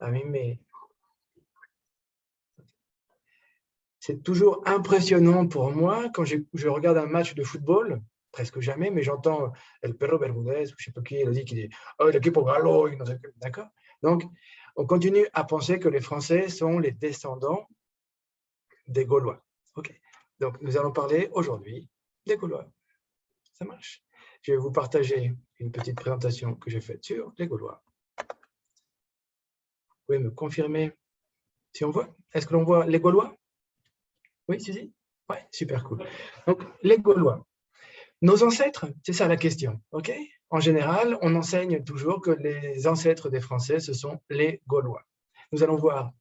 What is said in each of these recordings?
A mí c'est toujours impressionnant pour moi quand je regarde un match de football, presque jamais, mais j'entends El Perro Bermudez, ou je ne sais pas qui, il dit qu'il dit « Oh, l'équipe au gallo », d'accord? Donc, on continue à penser que les Français sont les descendants des Gaulois. Ok. Donc, nous allons parler aujourd'hui des Gaulois. Ça marche. Je vais vous partager une petite présentation que j'ai faite sur les Gaulois. Vous pouvez me confirmer si on voit? Est-ce que l'on voit les Gaulois? Oui, si. Oui, super cool. Donc, les Gaulois. Nos ancêtres, c'est ça la question. Ok. En général, on enseigne toujours que les ancêtres des Français, ce sont les Gaulois. Nous allons voir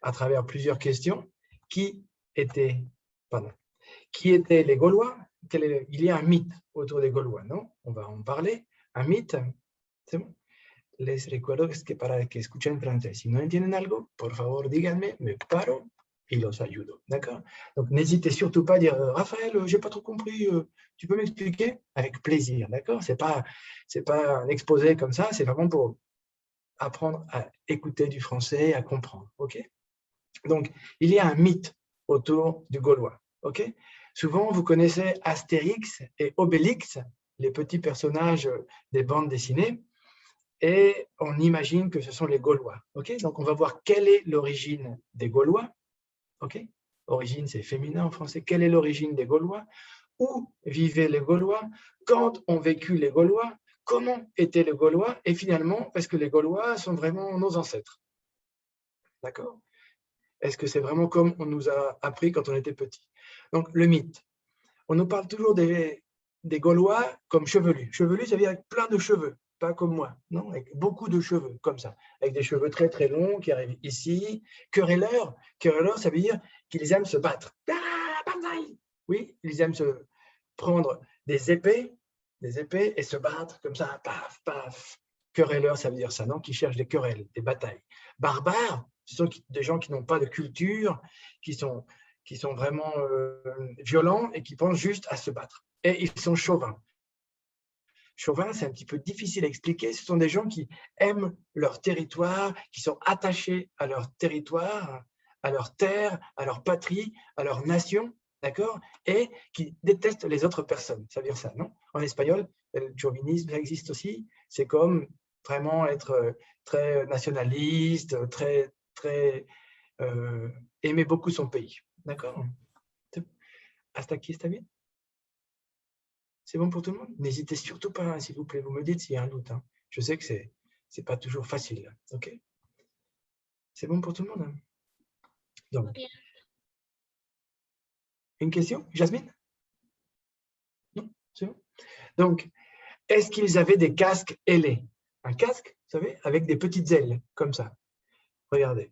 à travers plusieurs questions qui étaient les Gaulois. Il y a un mythe autour des Gaulois, non? On va en parler. Un mythe, c'est bon. Les recuerdo que para que escuchen francés, si no entienden algo, por favor, díganme, me paro et los ayudo. D'accord? Donc, n'hésitez surtout pas à dire Raphaël, je n'ai pas trop compris, tu peux m'expliquer? Avec plaisir, d'accord? C'est pas un exposé comme ça, c'est vraiment pour apprendre à écouter du français, à comprendre. Ok? Donc, il y a un mythe autour du Gaulois. Ok? Souvent, vous connaissez Astérix et Obélix, les petits personnages des bandes dessinées, et on imagine que ce sont les Gaulois. Okay? Donc, on va voir quelle est l'origine des Gaulois. Okay? Origine, c'est féminin en français. Quelle est l'origine des Gaulois? Où vivaient les Gaulois? Quand ont vécu les Gaulois? Comment étaient les Gaulois? Et finalement, est-ce que les Gaulois sont vraiment nos ancêtres? D'accord? Est-ce que c'est vraiment comme on nous a appris quand on était petit? Donc, le mythe. On nous parle toujours des Gaulois comme chevelus. Chevelus, ça veut dire avec plein de cheveux, pas comme moi, non, avec beaucoup de cheveux, comme ça, avec des cheveux très très longs qui arrivent ici. Querelleurs, ça veut dire qu'ils aiment se battre. Oui, ils aiment se prendre des épées et se battre comme ça, paf, paf. Querelleurs, ça veut dire ça, non, qui cherchent des querelles, des batailles. Barbares, ce sont des gens qui n'ont pas de culture, qui sont vraiment violents et qui pensent juste à se battre. Et ils sont chauvins. Chauvins, c'est un petit peu difficile à expliquer. Ce sont des gens qui aiment leur territoire, qui sont attachés à leur territoire, à leur terre, à leur patrie, à leur nation, d'accord? Et qui détestent les autres personnes. Ça veut dire ça, non? En espagnol, le chauvinisme, ça existe aussi. C'est comme vraiment être très nationaliste, très aimer beaucoup son pays. D'accord? Hasta aquí está bien? C'est bon pour tout le monde? N'hésitez surtout pas, hein, s'il vous plaît, vous me dites s'il y a un doute. Hein. Je sais que c'est pas toujours facile. Ok? C'est bon pour tout le monde? Hein? Donc, une question? Jasmine? Non? C'est bon? Donc, est-ce qu'ils avaient des casques ailés? Un casque, vous savez, avec des petites ailes, comme ça. Regardez.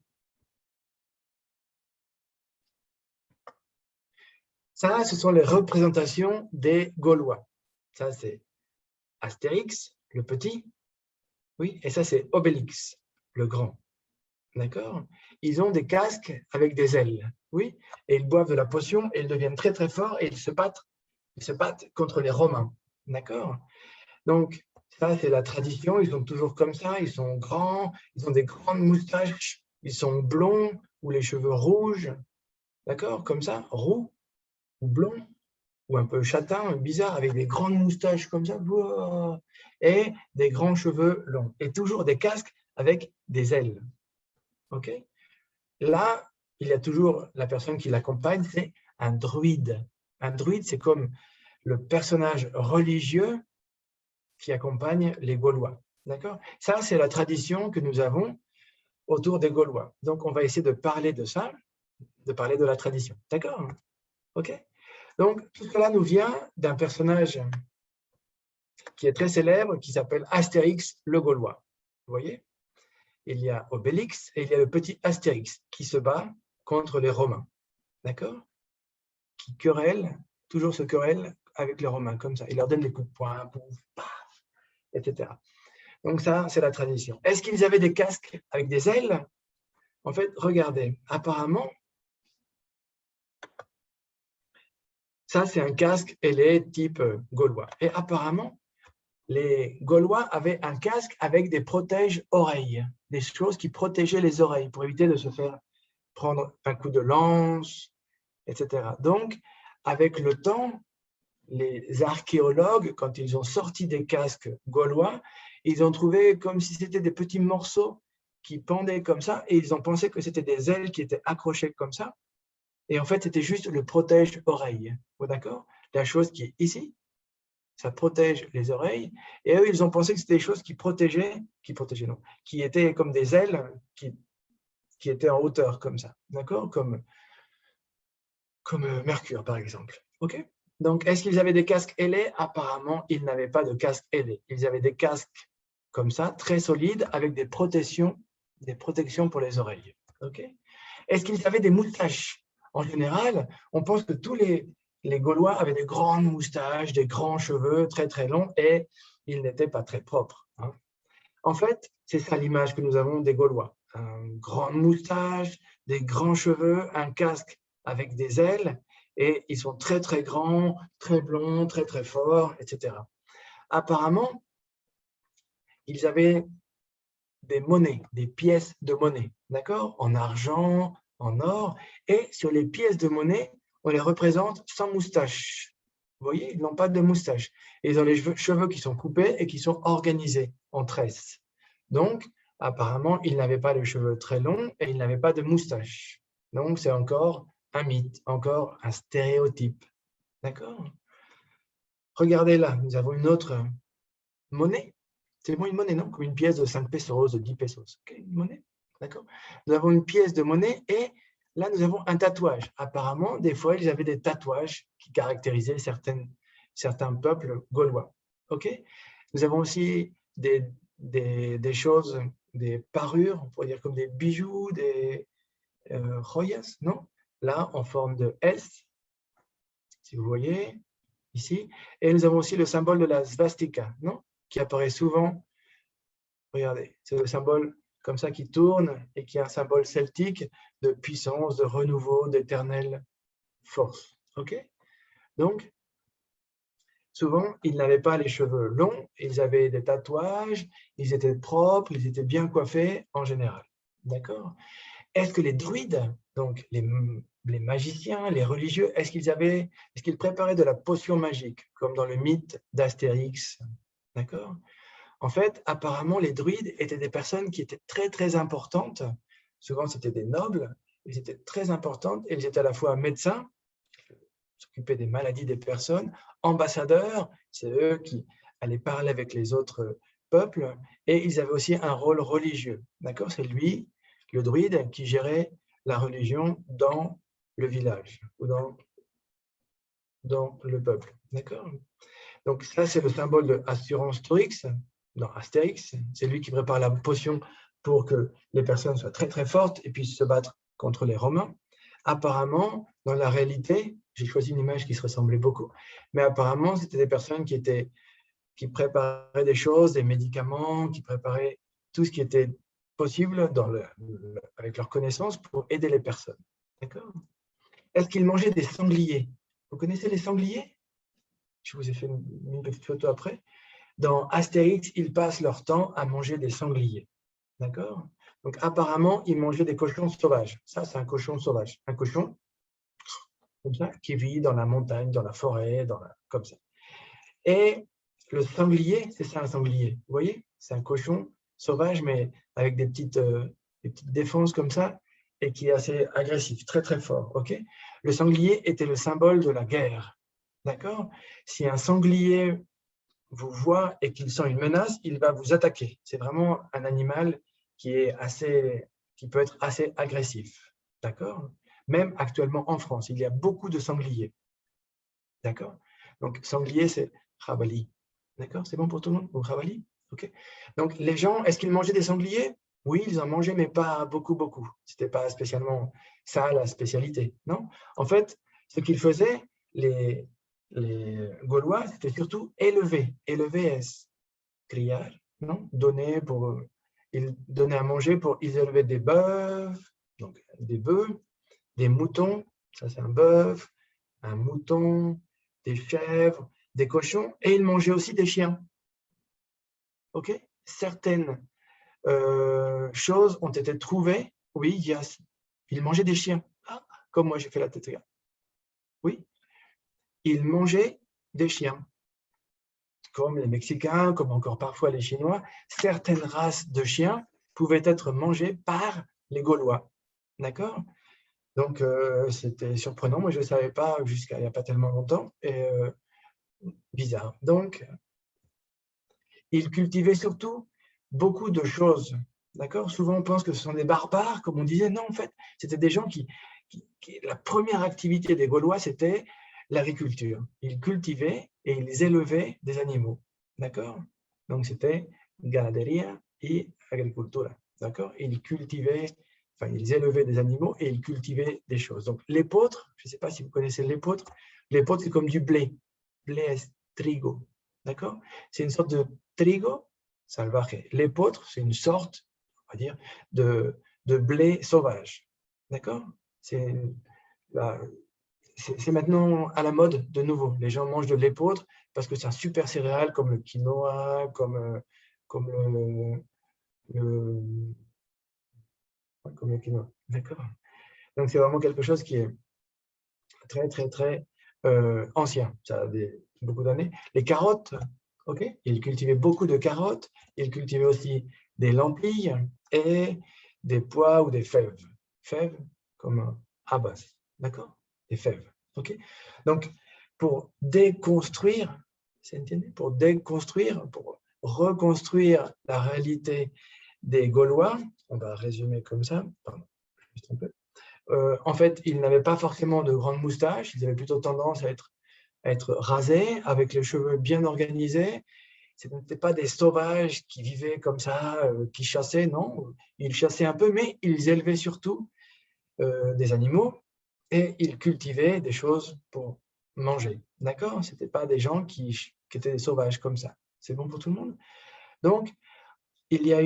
Ça, ce sont les représentations des Gaulois. Ça, c'est Astérix, le petit. Oui, et ça, c'est Obélix, le grand. D'accord? Ils ont des casques avec des ailes. Oui, et ils boivent de la potion et ils deviennent très, très forts et ils se battent contre les Romains. D'accord? Donc, ça, c'est la tradition. Ils sont toujours comme ça. Ils sont grands. Ils ont des grandes moustaches. Ils sont blonds ou les cheveux rouges. D'accord? Comme ça, roux ou blond ou un peu châtain, bizarre, avec des grandes moustaches comme ça, et des grands cheveux longs. Et toujours des casques avec des ailes. OK? Là, il y a toujours la personne qui l'accompagne, c'est un druide. Un druide, c'est comme le personnage religieux qui accompagne les Gaulois. D'accord? Ça, c'est la tradition que nous avons autour des Gaulois. Donc, on va essayer de parler de ça, de parler de la tradition. D'accord? OK? Donc, tout cela nous vient d'un personnage qui est très célèbre, qui s'appelle Astérix le Gaulois. Vous voyez? Il y a Obélix et il y a le petit Astérix qui se bat contre les Romains. D'accord? Qui toujours se querellent avec les Romains, comme ça. Il leur donne des coups de poing, pouf, paf, etc. Donc ça, c'est la tradition. Est-ce qu'ils avaient des casques avec des ailes? En fait, regardez, apparemment, ça, c'est un casque ailé type gaulois. Et apparemment, les Gaulois avaient un casque avec des protèges-oreilles, des choses qui protégeaient les oreilles pour éviter de se faire prendre un coup de lance, etc. Donc, avec le temps, les archéologues, quand ils ont sorti des casques gaulois, ils ont trouvé comme si c'était des petits morceaux qui pendaient comme ça, et ils ont pensé que c'était des ailes qui étaient accrochées comme ça. Et en fait, c'était juste le protège-oreille. D'accord? La chose qui est ici, ça protège les oreilles. Et eux, ils ont pensé que c'était des choses qui protégeaient non, qui étaient comme des ailes qui étaient en hauteur comme ça. D'accord? Comme Mercure, par exemple. OK? Donc, est-ce qu'ils avaient des casques ailés? Apparemment, ils n'avaient pas de casque ailé. Ils avaient des casques comme ça, très solides, avec des protections pour les oreilles. OK? Est-ce qu'ils avaient des moustaches? En général, on pense que tous les Gaulois avaient des grandes moustaches, des grands cheveux très, très longs, et ils n'étaient pas très propres. Hein. En fait, c'est ça l'image que nous avons des Gaulois. Une grande moustache, des grands cheveux, un casque avec des ailes, et ils sont très, très grands, très blonds, très, très forts, etc. Apparemment, ils avaient des monnaies, des pièces de monnaie, d'accord? En argent, en or, et sur les pièces de monnaie, on les représente sans moustache. Vous voyez, ils n'ont pas de moustache. Ils ont les cheveux qui sont coupés et qui sont organisés en tresses. Donc, apparemment, ils n'avaient pas les cheveux très longs et ils n'avaient pas de moustache. Donc, c'est encore un mythe, encore un stéréotype. D'accord? Regardez là, nous avons une autre monnaie. C'est bon, une monnaie, non? Comme une pièce de 5 pesos, de 10 pesos. Okay, une monnaie, d'accord? Nous avons une pièce de monnaie et là, nous avons un tatouage. Apparemment, des fois, ils avaient des tatouages qui caractérisaient certains peuples gaulois. OK? Nous avons aussi des choses, des parures, on pourrait dire comme des bijoux, des joyas, non? Là, en forme de S, si vous voyez, ici. Et nous avons aussi le symbole de la svastika, non? Qui apparaît souvent. Regardez, c'est le symbole comme ça qui tourne et qui est un symbole celtique de puissance, de renouveau, d'éternelle force. OK? Donc, souvent, ils n'avaient pas les cheveux longs, ils avaient des tatouages, ils étaient propres, ils étaient bien coiffés en général. D'accord? Est-ce que les druides, donc les magiciens, les religieux, est-ce qu'ils préparaient de la potion magique, comme dans le mythe d'Astérix? D'accord? En fait, apparemment, les druides étaient des personnes qui étaient très, très importantes. Souvent, c'était des nobles. Ils étaient très importantes et ils étaient à la fois médecins, s'occupaient des maladies des personnes, ambassadeurs, c'est eux qui allaient parler avec les autres peuples, et ils avaient aussi un rôle religieux. D'accord? C'est lui, le druide, qui gérait la religion dans le village ou dans le peuple. D'accord? Donc ça, c'est le symbole de Assurancetorix, dans Astérix. C'est lui qui prépare la potion pour que les personnes soient très très fortes et puissent se battre contre les Romains. Apparemment, dans la réalité, j'ai choisi une image qui se ressemblait beaucoup, mais apparemment, c'était des personnes qui préparaient des choses, des médicaments, qui préparaient tout ce qui était possible avec leurs connaissances pour aider les personnes. D'accord? Est-ce qu'ils mangeaient des sangliers? Vous connaissez les sangliers? Je vous ai fait une petite photo après. Dans Astérix, ils passent leur temps à manger des sangliers. D'accord? Donc, apparemment, ils mangeaient des cochons sauvages. Ça, c'est un cochon sauvage. Un cochon, comme ça, qui vit dans la montagne, dans la forêt, comme ça. Et le sanglier, c'est ça un sanglier. Vous voyez? C'est un cochon sauvage, mais avec des petites défenses comme ça, et qui est assez agressif, très, très fort. OK? Le sanglier était le symbole de la guerre. D'accord? Si un sanglier vous voit et qu'il sent une menace, il va vous attaquer. C'est vraiment un animal qui peut être assez agressif. D'accord? Même actuellement en France, il y a beaucoup de sangliers. D'accord? Donc, sanglier, c'est Khabali. D'accord? C'est bon pour tout le monde? Ou Khabali? OK. Donc, les gens, est-ce qu'ils mangeaient des sangliers? Oui, ils en mangeaient, mais pas beaucoup, beaucoup. Ce n'était pas spécialement ça la spécialité. Non? En fait, ce qu'ils faisaient, les Gaulois, c'était surtout élever. Élever est criar, non? Ils donnaient à manger ils élevaient des bœufs, donc des bœufs, des moutons, ça c'est un bœuf, un mouton, des chèvres, des cochons, et ils mangeaient aussi des chiens. ok? Certaines choses ont été trouvées. Oui, ils mangeaient des chiens. Ah, comme moi, j'ai fait la tête. Oui, ils mangeaient des chiens. Comme les Mexicains, comme encore parfois les Chinois, certaines races de chiens pouvaient être mangées par les Gaulois. D'accord? Donc, c'était surprenant. Moi, je ne le savais pas jusqu'à il n'y a pas tellement longtemps. Et bizarre. Donc, ils cultivaient surtout beaucoup de choses. D'accord? Souvent, on pense que ce sont des barbares, comme on disait. Non, en fait, c'était des gens la première activité des Gaulois, c'était l'agriculture. Ils cultivaient et ils élevaient des animaux. D'accord? Donc, c'était ganadería et agricultura. D'accord? Ils cultivaient, enfin, ils élevaient des animaux et ils cultivaient des choses. Donc, l'épeautre, je ne sais pas si vous connaissez l'épeautre, c'est comme du blé. Blé est trigo. D'accord? C'est une sorte de trigo salvaje. L'épeautre, c'est une sorte, on va dire, de blé sauvage. D'accord? C'est maintenant à la mode de nouveau. Les gens mangent de l'épeautre parce que c'est un super céréale comme le quinoa, comme le quinoa. D'accord? Donc c'est vraiment quelque chose qui est très, très, très ancien. Ça a beaucoup d'années. Les carottes, ok? Ils cultivaient beaucoup de carottes. Ils cultivaient aussi des lentilles et des pois ou des fèves. Fèves comme habas, d'accord? Des fèves, ok? Donc, pour déconstruire, pour déconstruire, pour reconstruire la réalité des Gaulois, on va résumer comme ça, pardon, juste un peu. En fait, ils n'avaient pas forcément de grandes moustaches, ils avaient plutôt tendance à être rasés, avec les cheveux bien organisés. Ce n'étaient pas des sauvages qui vivaient comme ça, qui chassaient, non. Ils chassaient un peu, mais ils élevaient surtout des animaux et ils cultivaient des choses pour manger. D'accord? Ce n'étaient pas des gens qui étaient des sauvages comme ça. C'est bon pour tout le monde? Donc, il y a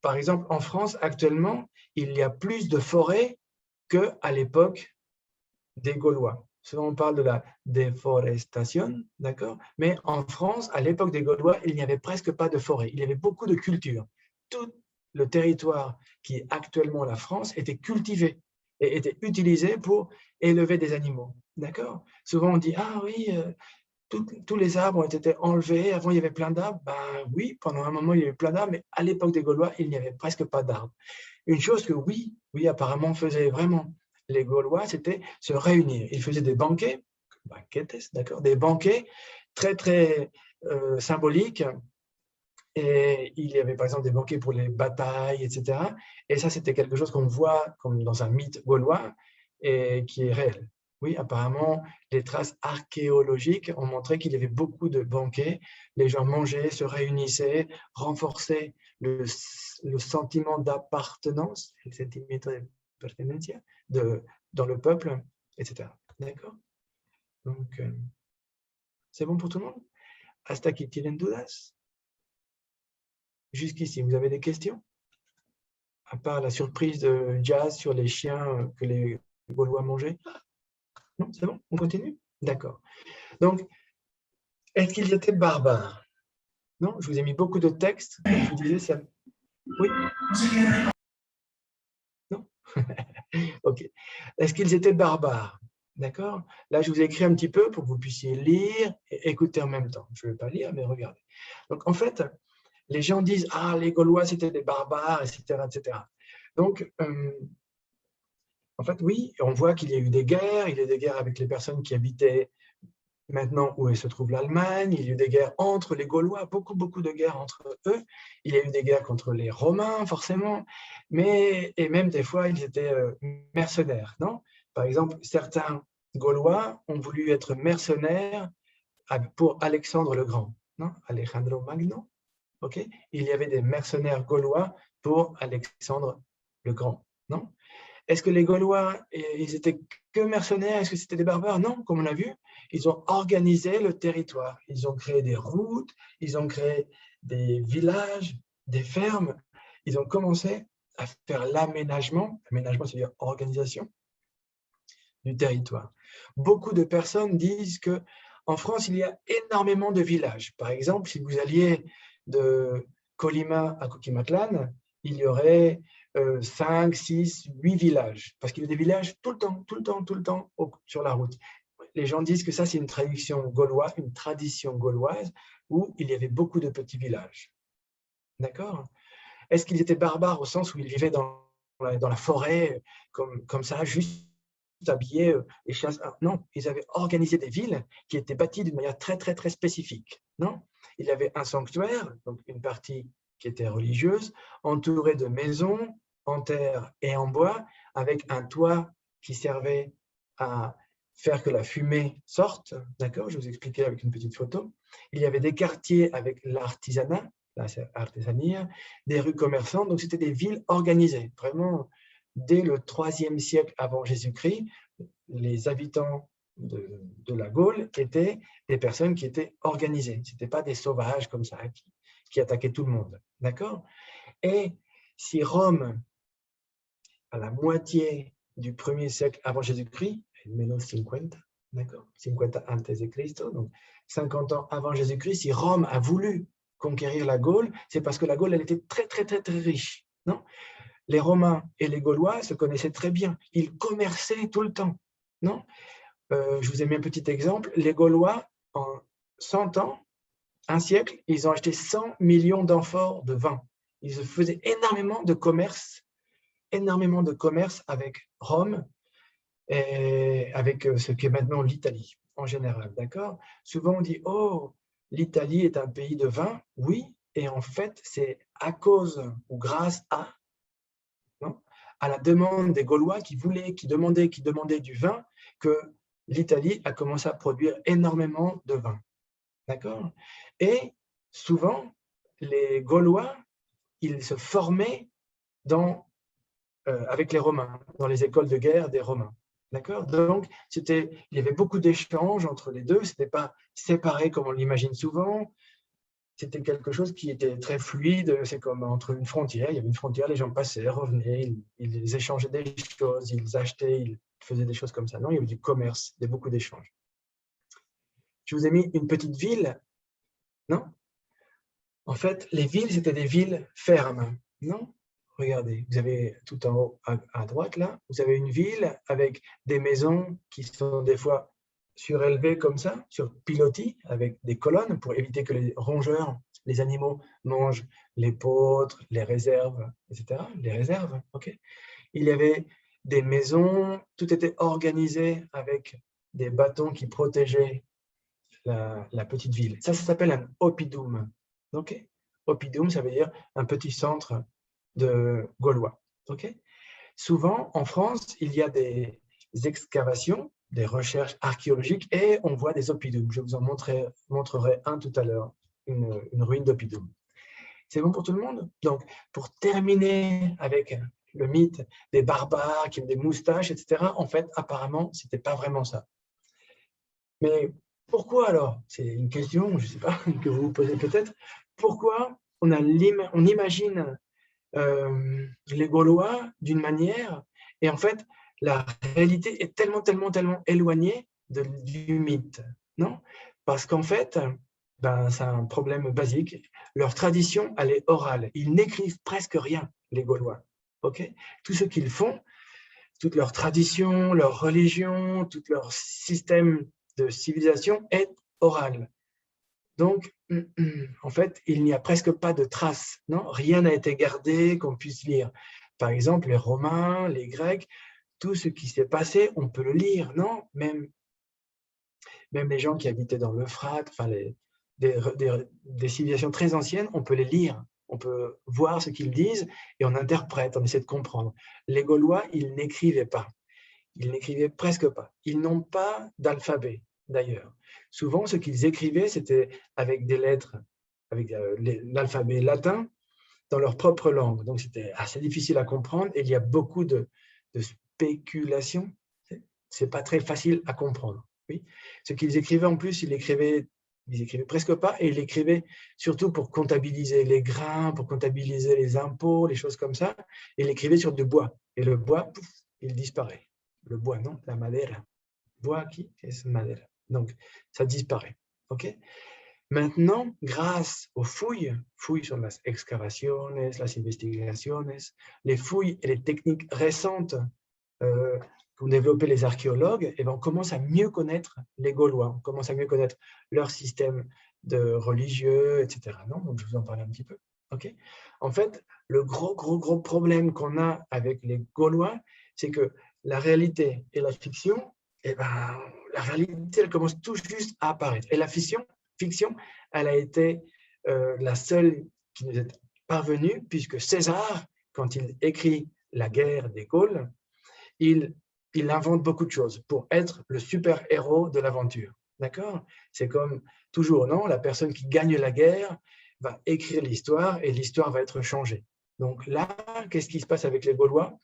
par exemple, en France, actuellement, il y a plus de forêts qu'à l'époque des Gaulois. Souvent, on parle de la déforestation, d'accord? Mais en France, à l'époque des Gaulois, il n'y avait presque pas de forêt. Il y avait beaucoup de culture. Tout le territoire qui est actuellement la France était cultivé et était utilisé pour élever des animaux. D'accord? Souvent, on dit, ah oui, tous les arbres ont été enlevés. Avant, il y avait plein d'arbres. Ben oui, pendant un moment, il y avait plein d'arbres, mais à l'époque des Gaulois, il n'y avait presque pas d'arbres. Une chose que oui, apparemment faisaient vraiment les Gaulois, c'était se réunir. Ils faisaient des banquets, d'accord, des banquets très, très symboliques. Et il y avait par exemple des banquets pour les batailles, etc. Et ça, c'était quelque chose qu'on voit comme dans un mythe gaulois et qui est réel. Oui, apparemment, les traces archéologiques ont montré qu'il y avait beaucoup de banquets. Les gens mangeaient, se réunissaient, renforçaient le sentiment d'appartenance, le sentiment de pertenencia, dans le peuple, etc. D'accord? Donc, c'est bon pour tout le monde? Hasta aquí tienen dudas? Jusqu'ici, vous avez des questions? À part la surprise de Jazz sur les chiens que les Gaulois mangeaient? Non, c'est bon, on continue? D'accord. Donc, est-ce qu'ils étaient barbares? Non, je vous ai mis beaucoup de textes, comme je vous disais, ça... Oui? Non? Ok. Est-ce qu'ils étaient barbares? D'accord? Là, je vous ai écrit un petit peu pour que vous puissiez lire et écouter en même temps. Je ne vais pas lire, mais regardez. Donc, en fait, les gens disent « Ah, les Gaulois, c'était des barbares, etc. etc. » Donc, en fait, oui, on voit qu'il y a eu des guerres. Il y a eu des guerres avec les personnes qui habitaient maintenant où se trouve l'Allemagne. Il y a eu des guerres entre les Gaulois, beaucoup, beaucoup de guerres entre eux. Il y a eu des guerres contre les Romains, forcément. Et même des fois, ils étaient mercenaires, non? Par exemple, certains Gaulois ont voulu être mercenaires pour Alexandre le Grand, non? Alejandro Magno. Okay? Il y avait des mercenaires gaulois pour Alexandre le Grand, non? Est-ce que les Gaulois, ils étaient que mercenaires? Est-ce que c'était des barbares? Non, comme on a vu, ils ont organisé le territoire. Ils ont créé des routes, ils ont créé des villages, des fermes. Ils ont commencé à faire l'aménagement. L'aménagement, c'est-à-dire organisation du territoire. Beaucoup de personnes disent que En France, il y a énormément de villages. Par exemple, si vous alliez de Colima à Coquimatlán, il y aurait 5, 6, 8 villages. Parce qu'il y a des villages tout le temps, tout le temps, tout le temps sur la route. Les gens disent que ça, c'est une tradition gauloise où il y avait beaucoup de petits villages. D'accord? Est-ce qu'ils étaient barbares au sens où ils vivaient dans la forêt, comme ça, juste habillés et chassent? Non, ils avaient organisé des villes qui étaient bâties d'une manière très, très, très spécifique. Non? Il y avait un sanctuaire, donc une partie qui était religieuse, entourée de maisons en terre et en bois, avec un toit qui servait à faire que la fumée sorte. D'accord? Je vous expliquais avec une petite photo. Il y avait des quartiers avec l'artisanat, l'artisanat, des rues commerçantes. Donc, c'était des villes organisées. Vraiment, dès le 3e siècle avant Jésus-Christ, les habitants de la Gaule étaient des personnes qui étaient organisées. Ce n'étaient pas des sauvages comme ça qui attaquaient tout le monde. D'accord? Et si Rome, à la moitié du 1er siècle avant Jésus-Christ, menos 50, d'accord, 50 antes de Cristo, donc 50 ans avant Jésus-Christ, si Rome a voulu conquérir la Gaule, c'est parce que la Gaule, elle était très, très, très, très riche. Non? Les Romains et les Gaulois se connaissaient très bien. Ils commerçaient tout le temps. Non? Je vous ai mis un petit exemple. Les Gaulois, en 100 ans, un siècle, ils ont acheté 100 millions d'amphores de vin. Ils faisaient énormément de commerce avec Rome et avec ce qui est maintenant l'Italie en général, d'accord? Souvent on dit, oh, l'Italie est un pays de vin. Oui, et en fait, c'est à cause ou grâce à la demande des Gaulois qui demandaient du vin que l'Italie a commencé à produire énormément de vin, d'accord? Et souvent, les Gaulois, ils se formaient avec les Romains, dans les écoles de guerre des Romains. D'accord? Donc, il y avait beaucoup d'échanges entre les deux. Ce n'était pas séparé comme on l'imagine souvent. C'était quelque chose qui était très fluide. C'est comme entre une frontière. Il y avait une frontière, les gens passaient, revenaient, ils échangeaient des choses, ils achetaient, ils faisaient des choses comme ça. Non, il y avait du commerce, beaucoup d'échanges. Je vous ai mis une petite ville. Non? En fait, les villes, c'était des villes fermes. Non? Regardez, vous avez tout en haut à droite, là, vous avez une ville avec des maisons qui sont des fois surélevées comme ça, sur pilotis, avec des colonnes pour éviter que les rongeurs, les animaux, mangent les poutres, les réserves, etc. Les réserves, ok. Il y avait des maisons, tout était organisé avec des bâtons qui protégeaient la petite ville. Ça s'appelle un oppidum. Ok. Oppidum, ça veut dire un petit centre de Gaulois. Okay? Souvent, en France, il y a des excavations, des recherches archéologiques et on voit des oppidums. Je vous en montrerai un tout à l'heure, une ruine d'oppidum. C'est bon pour tout le monde? Donc, pour terminer avec le mythe des barbares qui ont des moustaches, etc., en fait, apparemment, ce n'était pas vraiment ça. Mais pourquoi alors? C'est une question, je ne sais pas, que vous vous posez peut-être. Pourquoi on imagine les Gaulois d'une manière, et en fait, la réalité est tellement, tellement, tellement éloignée du mythe, non? Parce qu'en fait, c'est un problème basique. Leur tradition, elle est orale. Ils n'écrivent presque rien, les Gaulois. Okay? Tout ce qu'ils font, toute leur tradition, leur religion, tout leur système de civilisation est oral. Donc, en fait, il n'y a presque pas de traces, non? Rien n'a été gardé qu'on puisse lire. Par exemple, les Romains, les Grecs, tout ce qui s'est passé, on peut le lire, non? Même les gens qui habitaient dans l'Euphrate, enfin des civilisations très anciennes, on peut les lire, on peut voir ce qu'ils disent et on interprète, on essaie de comprendre. Les Gaulois, ils n'écrivaient pas. Ils n'écrivaient presque pas. Ils n'ont pas d'alphabet, d'ailleurs. Souvent, ce qu'ils écrivaient, c'était avec des lettres, avec l'alphabet latin, dans leur propre langue. Donc, c'était assez difficile à comprendre et il y a beaucoup de spéculations. Ce n'est pas très facile à comprendre. Oui. Ce qu'ils écrivaient en plus, ils écrivaient presque pas et ils écrivaient surtout pour comptabiliser les grains, pour comptabiliser les impôts, les choses comme ça. Et ils écrivaient sur du bois. Et le bois, pouf, il disparaît. Le bois, non, la madera. Bois qui est madera. Donc, ça disparaît. OK? Maintenant, grâce aux fouilles sont las excavaciones, las investigaciones, les fouilles et les techniques récentes qu'ont développé les archéologues, et ben, on commence à mieux connaître les Gaulois, on commence à mieux connaître leur système de religieux, etc. Non, donc, je vous en parle un petit peu. Okay. En fait, le gros problème qu'on a avec les Gaulois, c'est que la réalité et la fiction, et ben, la réalité, elle commence tout juste à apparaître. Et la fiction, elle a été la seule qui nous est parvenue, puisque César, quand il écrit la guerre des Gaules, il invente beaucoup de choses pour être le super-héros de l'aventure. D'accord? C'est comme toujours, non? La personne qui gagne la guerre va écrire l'histoire et l'histoire va être changée. Donc là, qu'est-ce qui se passe avec les Gaulois?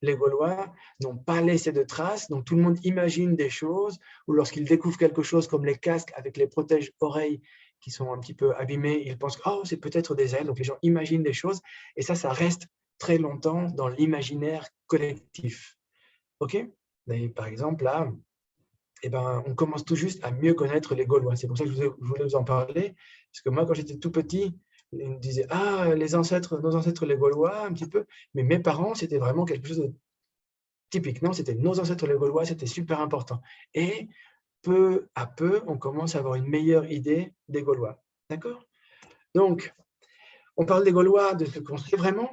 Les Gaulois n'ont pas laissé de traces, donc tout le monde imagine des choses, ou lorsqu'ils découvrent quelque chose comme les casques avec les protège-oreilles qui sont un petit peu abîmés, ils pensent « Oh, c'est peut-être des ailes », donc les gens imaginent des choses, et ça reste très longtemps dans l'imaginaire collectif. OK? Et par exemple, là, eh ben, on commence tout juste à mieux connaître les Gaulois. C'est pour ça que je voulais vous en parler, parce que moi, quand j'étais tout petit, ils me disaient « Ah, nos ancêtres les Gaulois, un petit peu », mais mes parents, c'était vraiment quelque chose de typique. Non, c'était nos ancêtres les Gaulois, c'était super important. Et peu à peu, on commence à avoir une meilleure idée des Gaulois. D'accord? Donc, on parle des Gaulois, de ce qu'on sait vraiment.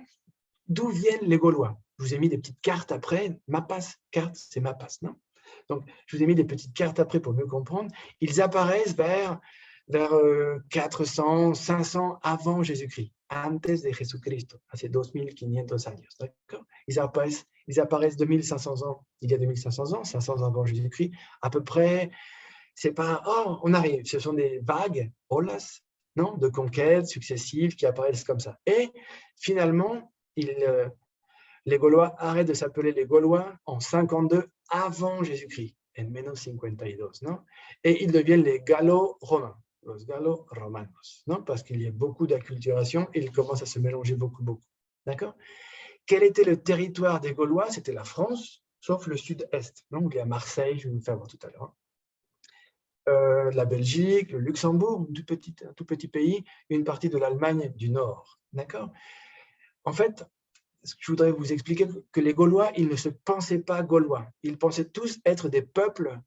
D'où viennent les Gaulois? Je vous ai mis des petites cartes après. Mapas, carte, c'est Mapas, non? Donc, je vous ai mis des petites cartes après pour mieux comprendre. Ils apparaissent vers 400, 500 avant Jésus-Christ, antes de Jesucristo, hace 2500 años. D'accord? Ils apparaissent 2500 ans, il y a 2500 ans, 500 ans avant Jésus-Christ, à peu près. C'est pas, oh, on arrive. Ce sont des vagues, olas, non, de conquêtes successives qui apparaissent comme ça. Et finalement, les Gaulois arrêtent de s'appeler les Gaulois en 52 avant Jésus-Christ, en menos 52, non? Et ils deviennent les Gallo-Romains, los Gallo-Romanos, non? Parce qu'il y a beaucoup d'acculturation et ils commencent à se mélanger beaucoup. D'accord? Quel était le territoire des Gaulois? C'était la France, sauf le sud-est, non? Il y a Marseille, je vais vous faire voir tout à l'heure. La Belgique, le Luxembourg, un tout petit pays, une partie de l'Allemagne du Nord. D'accord? En fait, je voudrais vous expliquer que les Gaulois, ils ne se pensaient pas gaulois. Ils pensaient tous être des peuples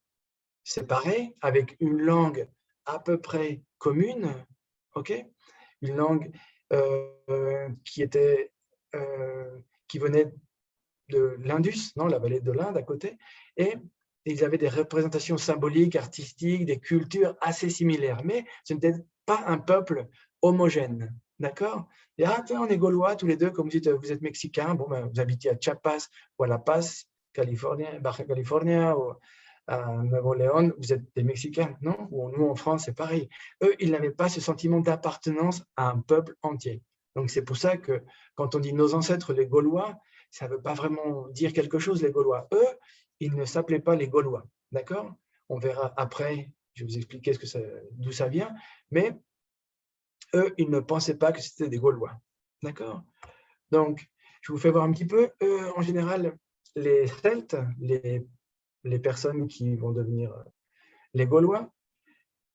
séparés, avec une langue à peu près commune, ok? Une langue qui venait de l'Indus, non, la vallée de l'Inde à côté, et ils avaient des représentations symboliques, artistiques, des cultures assez similaires, mais ce n'était pas un peuple homogène, d'accord? Et tiens, on est Gaulois tous les deux, comme vous êtes Mexicains, bon, ben, vous habitez à Chiapas ou à La Paz, Baja California, ou à Nuevo León, vous êtes des Mexicains, non? Ou nous, en France, c'est pareil. Eux, ils n'avaient pas ce sentiment d'appartenance à un peuple entier. Donc, c'est pour ça que quand on dit nos ancêtres, les Gaulois, ça ne veut pas vraiment dire quelque chose, les Gaulois. Eux, ils ne s'appelaient pas les Gaulois, d'accord? On verra après, je vais vous expliquer d'où ça vient, mais eux, ils ne pensaient pas que c'était des Gaulois, d'accord? Donc, je vous fais voir un petit peu. En général, les Celtes, les personnes qui vont devenir les Gaulois,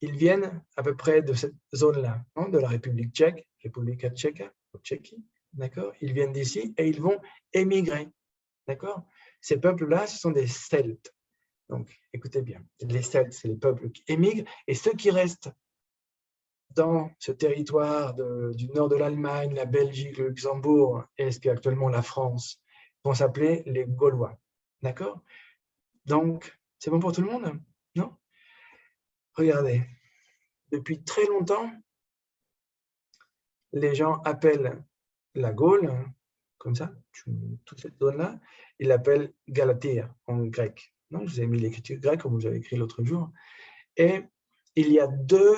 ils viennent à peu près de cette zone-là, hein, de la République tchèque, Republika Tcheka, Tchéquie, d'accord? Ils viennent d'ici et ils vont émigrer, d'accord? Ces peuples-là, ce sont des Celtes. Donc, écoutez bien, les Celtes, c'est les peuples qui émigrent, et ceux qui restent dans ce territoire du nord de l'Allemagne, la Belgique, le Luxembourg, et ce qui est actuellement la France, vont s'appeler les Gaulois, d'accord? Donc, c'est bon pour tout le monde? Non? Regardez, depuis très longtemps, les gens appellent la Gaule, comme ça, toute cette zone-là, ils l'appellent Galatia en grec. Non, je vous ai mis l'écriture grecque, comme vous avez écrit l'autre jour. Et il y a deux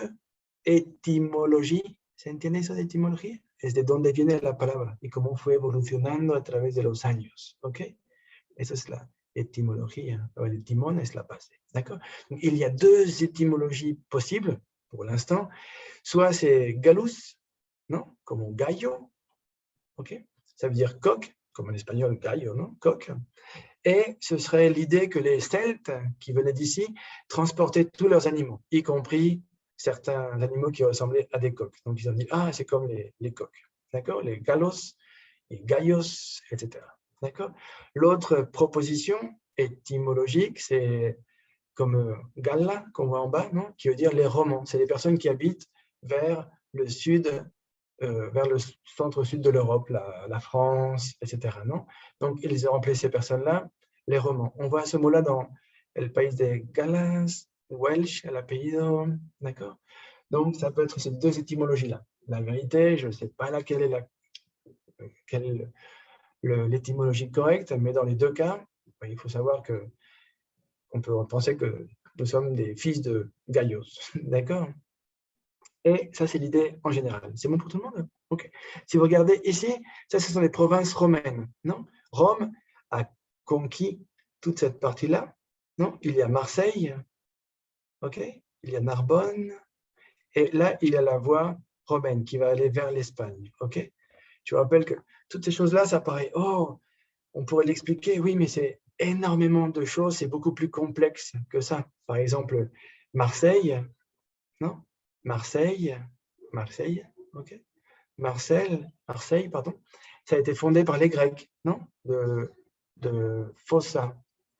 étymologies. ¿Se entiende eso de etimología? Es de dónde viene la palabra y cómo fue evolucionando a través de los años. ¿Ok? Esa es la étymología. El timón es la base. D'accord? Il y a deux étymologies possibles pour l'instant. Soit c'est Gallus, non? Comme gallo. OK? Ça veut dire coq, comme en espagnol gallo, non? Coq. Et ce serait l'idée que les Celtes qui venaient d'ici transportaient tous leurs animaux, y compris certains animaux qui ressemblaient à des coqs. Donc, ils ont dit, ah, c'est comme les coqs. D'accord? Les gallos, les gallos, etc. D'accord? L'autre proposition étymologique, c'est comme Galla, qu'on voit en bas, non? Qui veut dire les Romans. C'est les personnes qui habitent vers le sud, vers le centre-sud de l'Europe, la France, etc. Non? Donc, ils ont appelé ces personnes-là les Romans. On voit ce mot-là dans le pays des Galles, Welsh, el apellido, d'accord? Donc, ça peut être ces deux étymologies-là. La vérité, je ne sais pas laquelle est l'étymologie correcte, mais dans les deux cas, il faut savoir que on peut penser que nous sommes des fils de Gaius, d'accord? Et ça, c'est l'idée en général. C'est bon pour tout le monde? Ok. Si vous regardez ici, ça, ce sont les provinces romaines, non? Rome a conquis toute cette partie-là, non? Il y a Marseille, ok? Il y a Narbonne, et là, il y a la voie romaine qui va aller vers l'Espagne, ok? Je vous rappelle que toutes ces choses-là, ça paraît, oh, on pourrait l'expliquer, oui, mais c'est énormément de choses, c'est beaucoup plus complexe que ça. Par exemple, Marseille, non? Marseille, ok? Marseille, pardon. Ça a été fondé par les Grecs, non? De Fossa.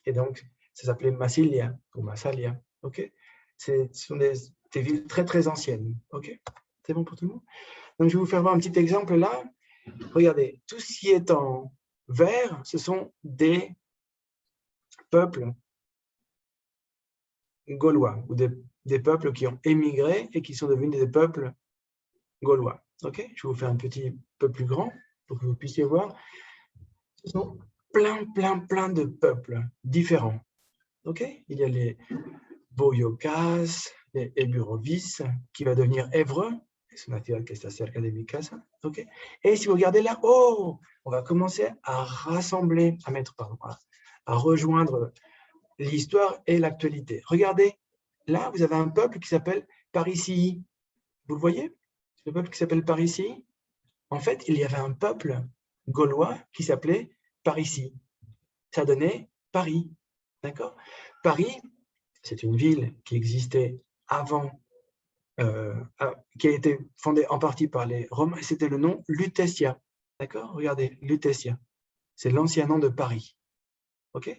Et donc, ça s'appelait Massilia ou Massalia, ok? Ce sont des villes très, très anciennes, ok? C'est bon pour tout le monde? Donc, je vais vous faire voir un petit exemple là. Regardez, tout ce qui est en vert, ce sont des peuples gaulois ou des peuples qui ont émigré et qui sont devenus des peuples gaulois. Ok, je vais vous faire un petit peu plus grand pour que vous puissiez voir. Ce sont plein de peuples différents. Ok, il y a les Boyocas, les Eburovis, qui va devenir Évreux. Es una ciudad que está cerca de mi casa. Ok, et si vous regardez là, oh, on va commencer à rassembler, à rejoindre l'histoire et l'actualité. Regardez, là, vous avez un peuple qui s'appelle Parisii. Vous le voyez? Le peuple qui s'appelle Parisii. En fait, il y avait un peuple gaulois qui s'appelait Parisii. Ça donnait Paris. D'accord? Paris, c'est une ville qui existait avant, qui a été fondée en partie par les Romains. C'était le nom Lutetia. D'accord? Regardez, Lutetia. C'est l'ancien nom de Paris. OK?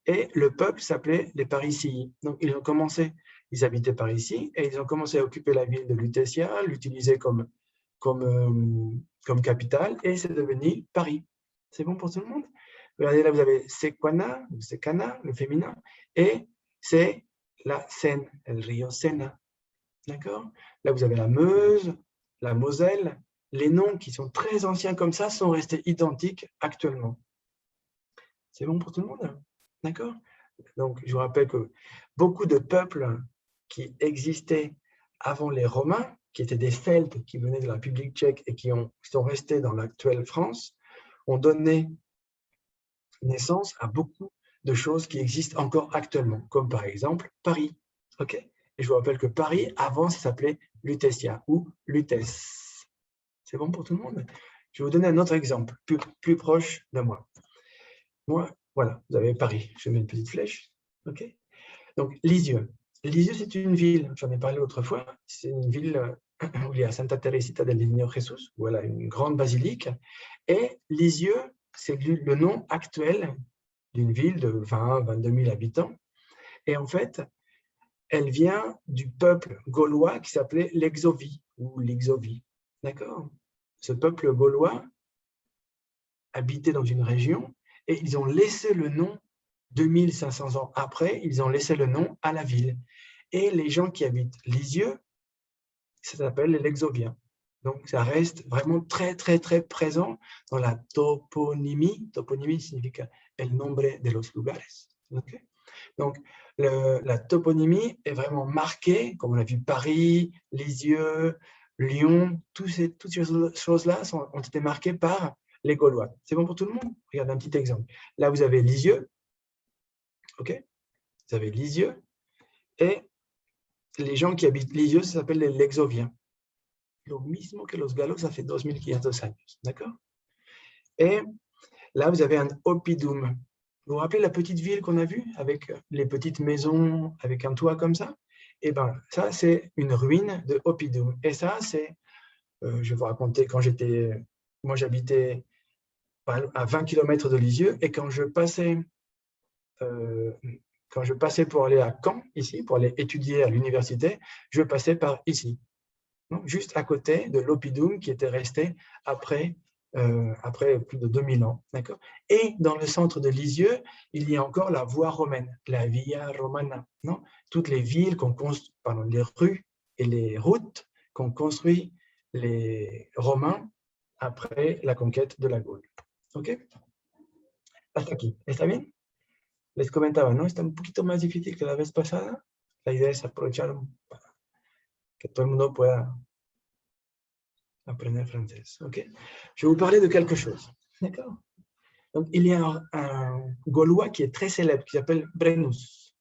Et le peuple s'appelait les Parisii. Donc, ils habitaient par ici, et ils ont commencé à occuper la ville de Lutetia, l'utiliser comme capitale, et c'est devenu Paris. C'est bon pour tout le monde? Regardez, là, vous avez Sequana, ou Secana, le féminin, et c'est la Seine, le rio Sena. D'accord? Là, vous avez la Meuse, la Moselle. Les noms qui sont très anciens comme ça sont restés identiques actuellement. C'est bon pour tout le monde? D'accord? Donc, je vous rappelle que beaucoup de peuples qui existaient avant les Romains, qui étaient des Celtes qui venaient de la République tchèque et qui sont restés dans l'actuelle France, ont donné naissance à beaucoup de choses qui existent encore actuellement, comme par exemple Paris. Ok? Et je vous rappelle que Paris, avant, ça s'appelait Lutetia ou Lutèce. C'est bon pour tout le monde? Je vais vous donner un autre exemple, plus proche de moi. Moi, voilà, vous avez Paris. Je mets une petite flèche. Ok? Donc, Lisieux. Lisieux, c'est une ville, j'en ai parlé autrefois, c'est une ville où il y a Santa Teresita del Niño Jesús, voilà, une grande basilique. Et Lisieux, c'est le nom actuel d'une ville de 20-22 000 habitants. Et en fait, elle vient du peuple gaulois qui s'appelait l'Exovie ou l'Ixovie. D'accord? Ce peuple gaulois habitait dans une région et ils ont laissé le nom 2500 ans après, ils ont laissé le nom à la ville. Et les gens qui habitent Lisieux, ça s'appelle les Lexoviens. Donc, ça reste vraiment très présent dans la toponymie. Toponymie signifie el nombre de los lugares. Okay? Donc, la toponymie est vraiment marquée, comme on a vu Paris, Lisieux, Lyon, toutes ces choses-là ont été marquées par les Gaulois. C'est bon pour tout le monde? Regardez un petit exemple. Là, vous avez Lisieux. OK? Vous avez Lisieux. Et les gens qui habitent Lisieux, ça s'appelle les Lexoviens. Lo mismo que los galos, ça fait 2500 años. D'accord? Et là, vous avez un oppidum. Vous vous rappelez la petite ville qu'on a vue avec les petites maisons, avec un toit comme ça? Eh bien, ça, c'est une ruine de Oppidum. Et ça, c'est, je vais vous raconter, moi j'habitais à 20 km de Lisieux, et euh, quand je passais pour aller à Caen, ici, pour aller étudier à l'université, je passais par ici, non, juste à côté de l'Oppidum qui était resté après, après plus de 2000 ans. Et dans le centre de Lisieux, il y a encore la voie romaine, la Via Romana. Non, toutes les villes les rues et les routes qu'ont construit les Romains après la conquête de la Gaule. ¿Ok? Hasta aquí. ¿Está bien? Les comentaba, ¿no? Está un poquito más difícil que la vez pasada. La idea es aprovechar para que todo el mundo pueda aprender français. Ok. Je vais vous parler de quelque chose. D'accord. Donc, il y a un Gaulois qui est très célèbre, qui s'appelle Brennus.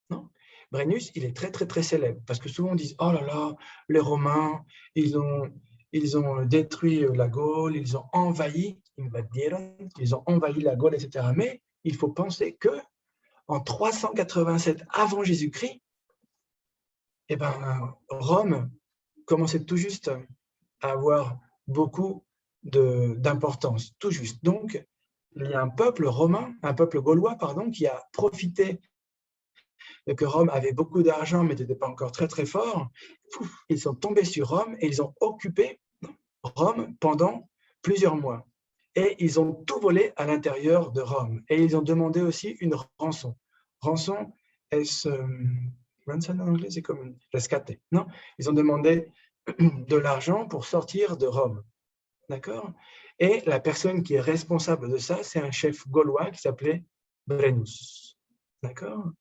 Non, Brennus, il est très, très, très célèbre parce que souvent on dit, oh là là, les Romains, ils ont détruit la Gaule, ils ont envahi, ils ont envahi la Gaule, etc. Mais il faut penser que en 387 avant Jésus-Christ, eh ben, Rome commençait tout juste à avoir beaucoup d'importance, tout juste. Donc, il y a un peuple romain, un peuple gaulois, pardon, qui a profité de que Rome avait beaucoup d'argent, mais n'était pas encore très, très fort. Ils sont tombés sur Rome et ils ont occupé Rome pendant plusieurs mois. Et ils ont tout volé à l'intérieur de Rome. Et ils ont demandé aussi une rançon. Rançon, rançon en anglais, c'est comme une rescate. Non, ils ont demandé de l'argent pour sortir de Rome. D'accord? Et la personne qui est responsable de ça, c'est un chef gaulois qui s'appelait Brennus. D'accord?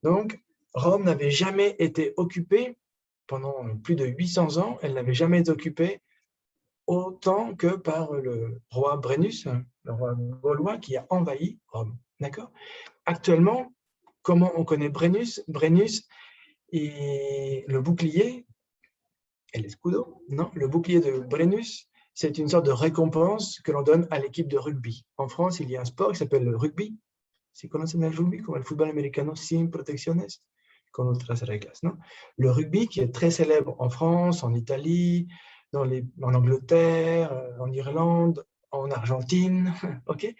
Donc, Rome n'avait jamais été occupée pendant plus de 800 ans, elle n'avait jamais été occupée autant que par le roi Brennus, le roi gaulois qui a envahi Rome. D'accord? Actuellement, comment on connaît Brennus? Brennus et le bouclier, et l'escudo, non, le bouclier de Brennus, c'est une sorte de récompense que l'on donne à l'équipe de rugby. En France, il y a un sport qui s'appelle le rugby. Si conocen el rugby, como el fútbol americano sin protecciones, con otras reglas, ¿no? Le rugby qui est très célèbre en France, en Italie, en Angleterre, en Irlande, en Argentine, ok,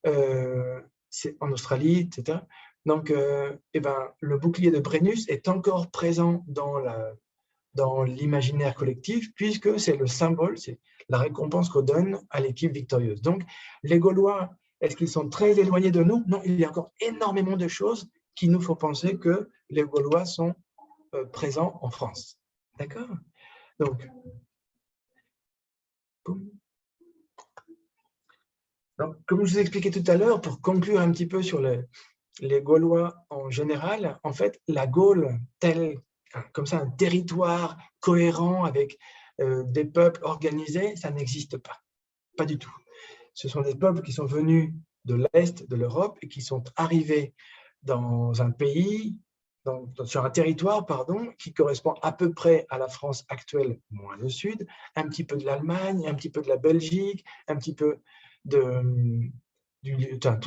en Australie, etc. Donc, eh ben, le bouclier de Brennus est encore présent dans l'imaginaire collectif, puisque c'est le symbole, c'est la récompense qu'on donne à l'équipe victorieuse. Donc, les Gaulois, est-ce qu'ils sont très éloignés de nous? Non, il y a encore énormément de choses qui nous font penser que les Gaulois sont présents en France. D'accord? Donc, comme je vous ai expliqué tout à l'heure, pour conclure un petit peu sur les Gaulois en général, en fait, la Gaule, comme ça, un territoire cohérent avec des peuples organisés, ça n'existe pas. Pas du tout. Ce sont des peuples qui sont venus de l'Est de l'Europe et qui sont arrivés dans un pays, sur un territoire, pardon, qui correspond à peu près à la France actuelle, moins le sud, un petit peu de l'Allemagne, un petit peu de la Belgique, un petit peu tout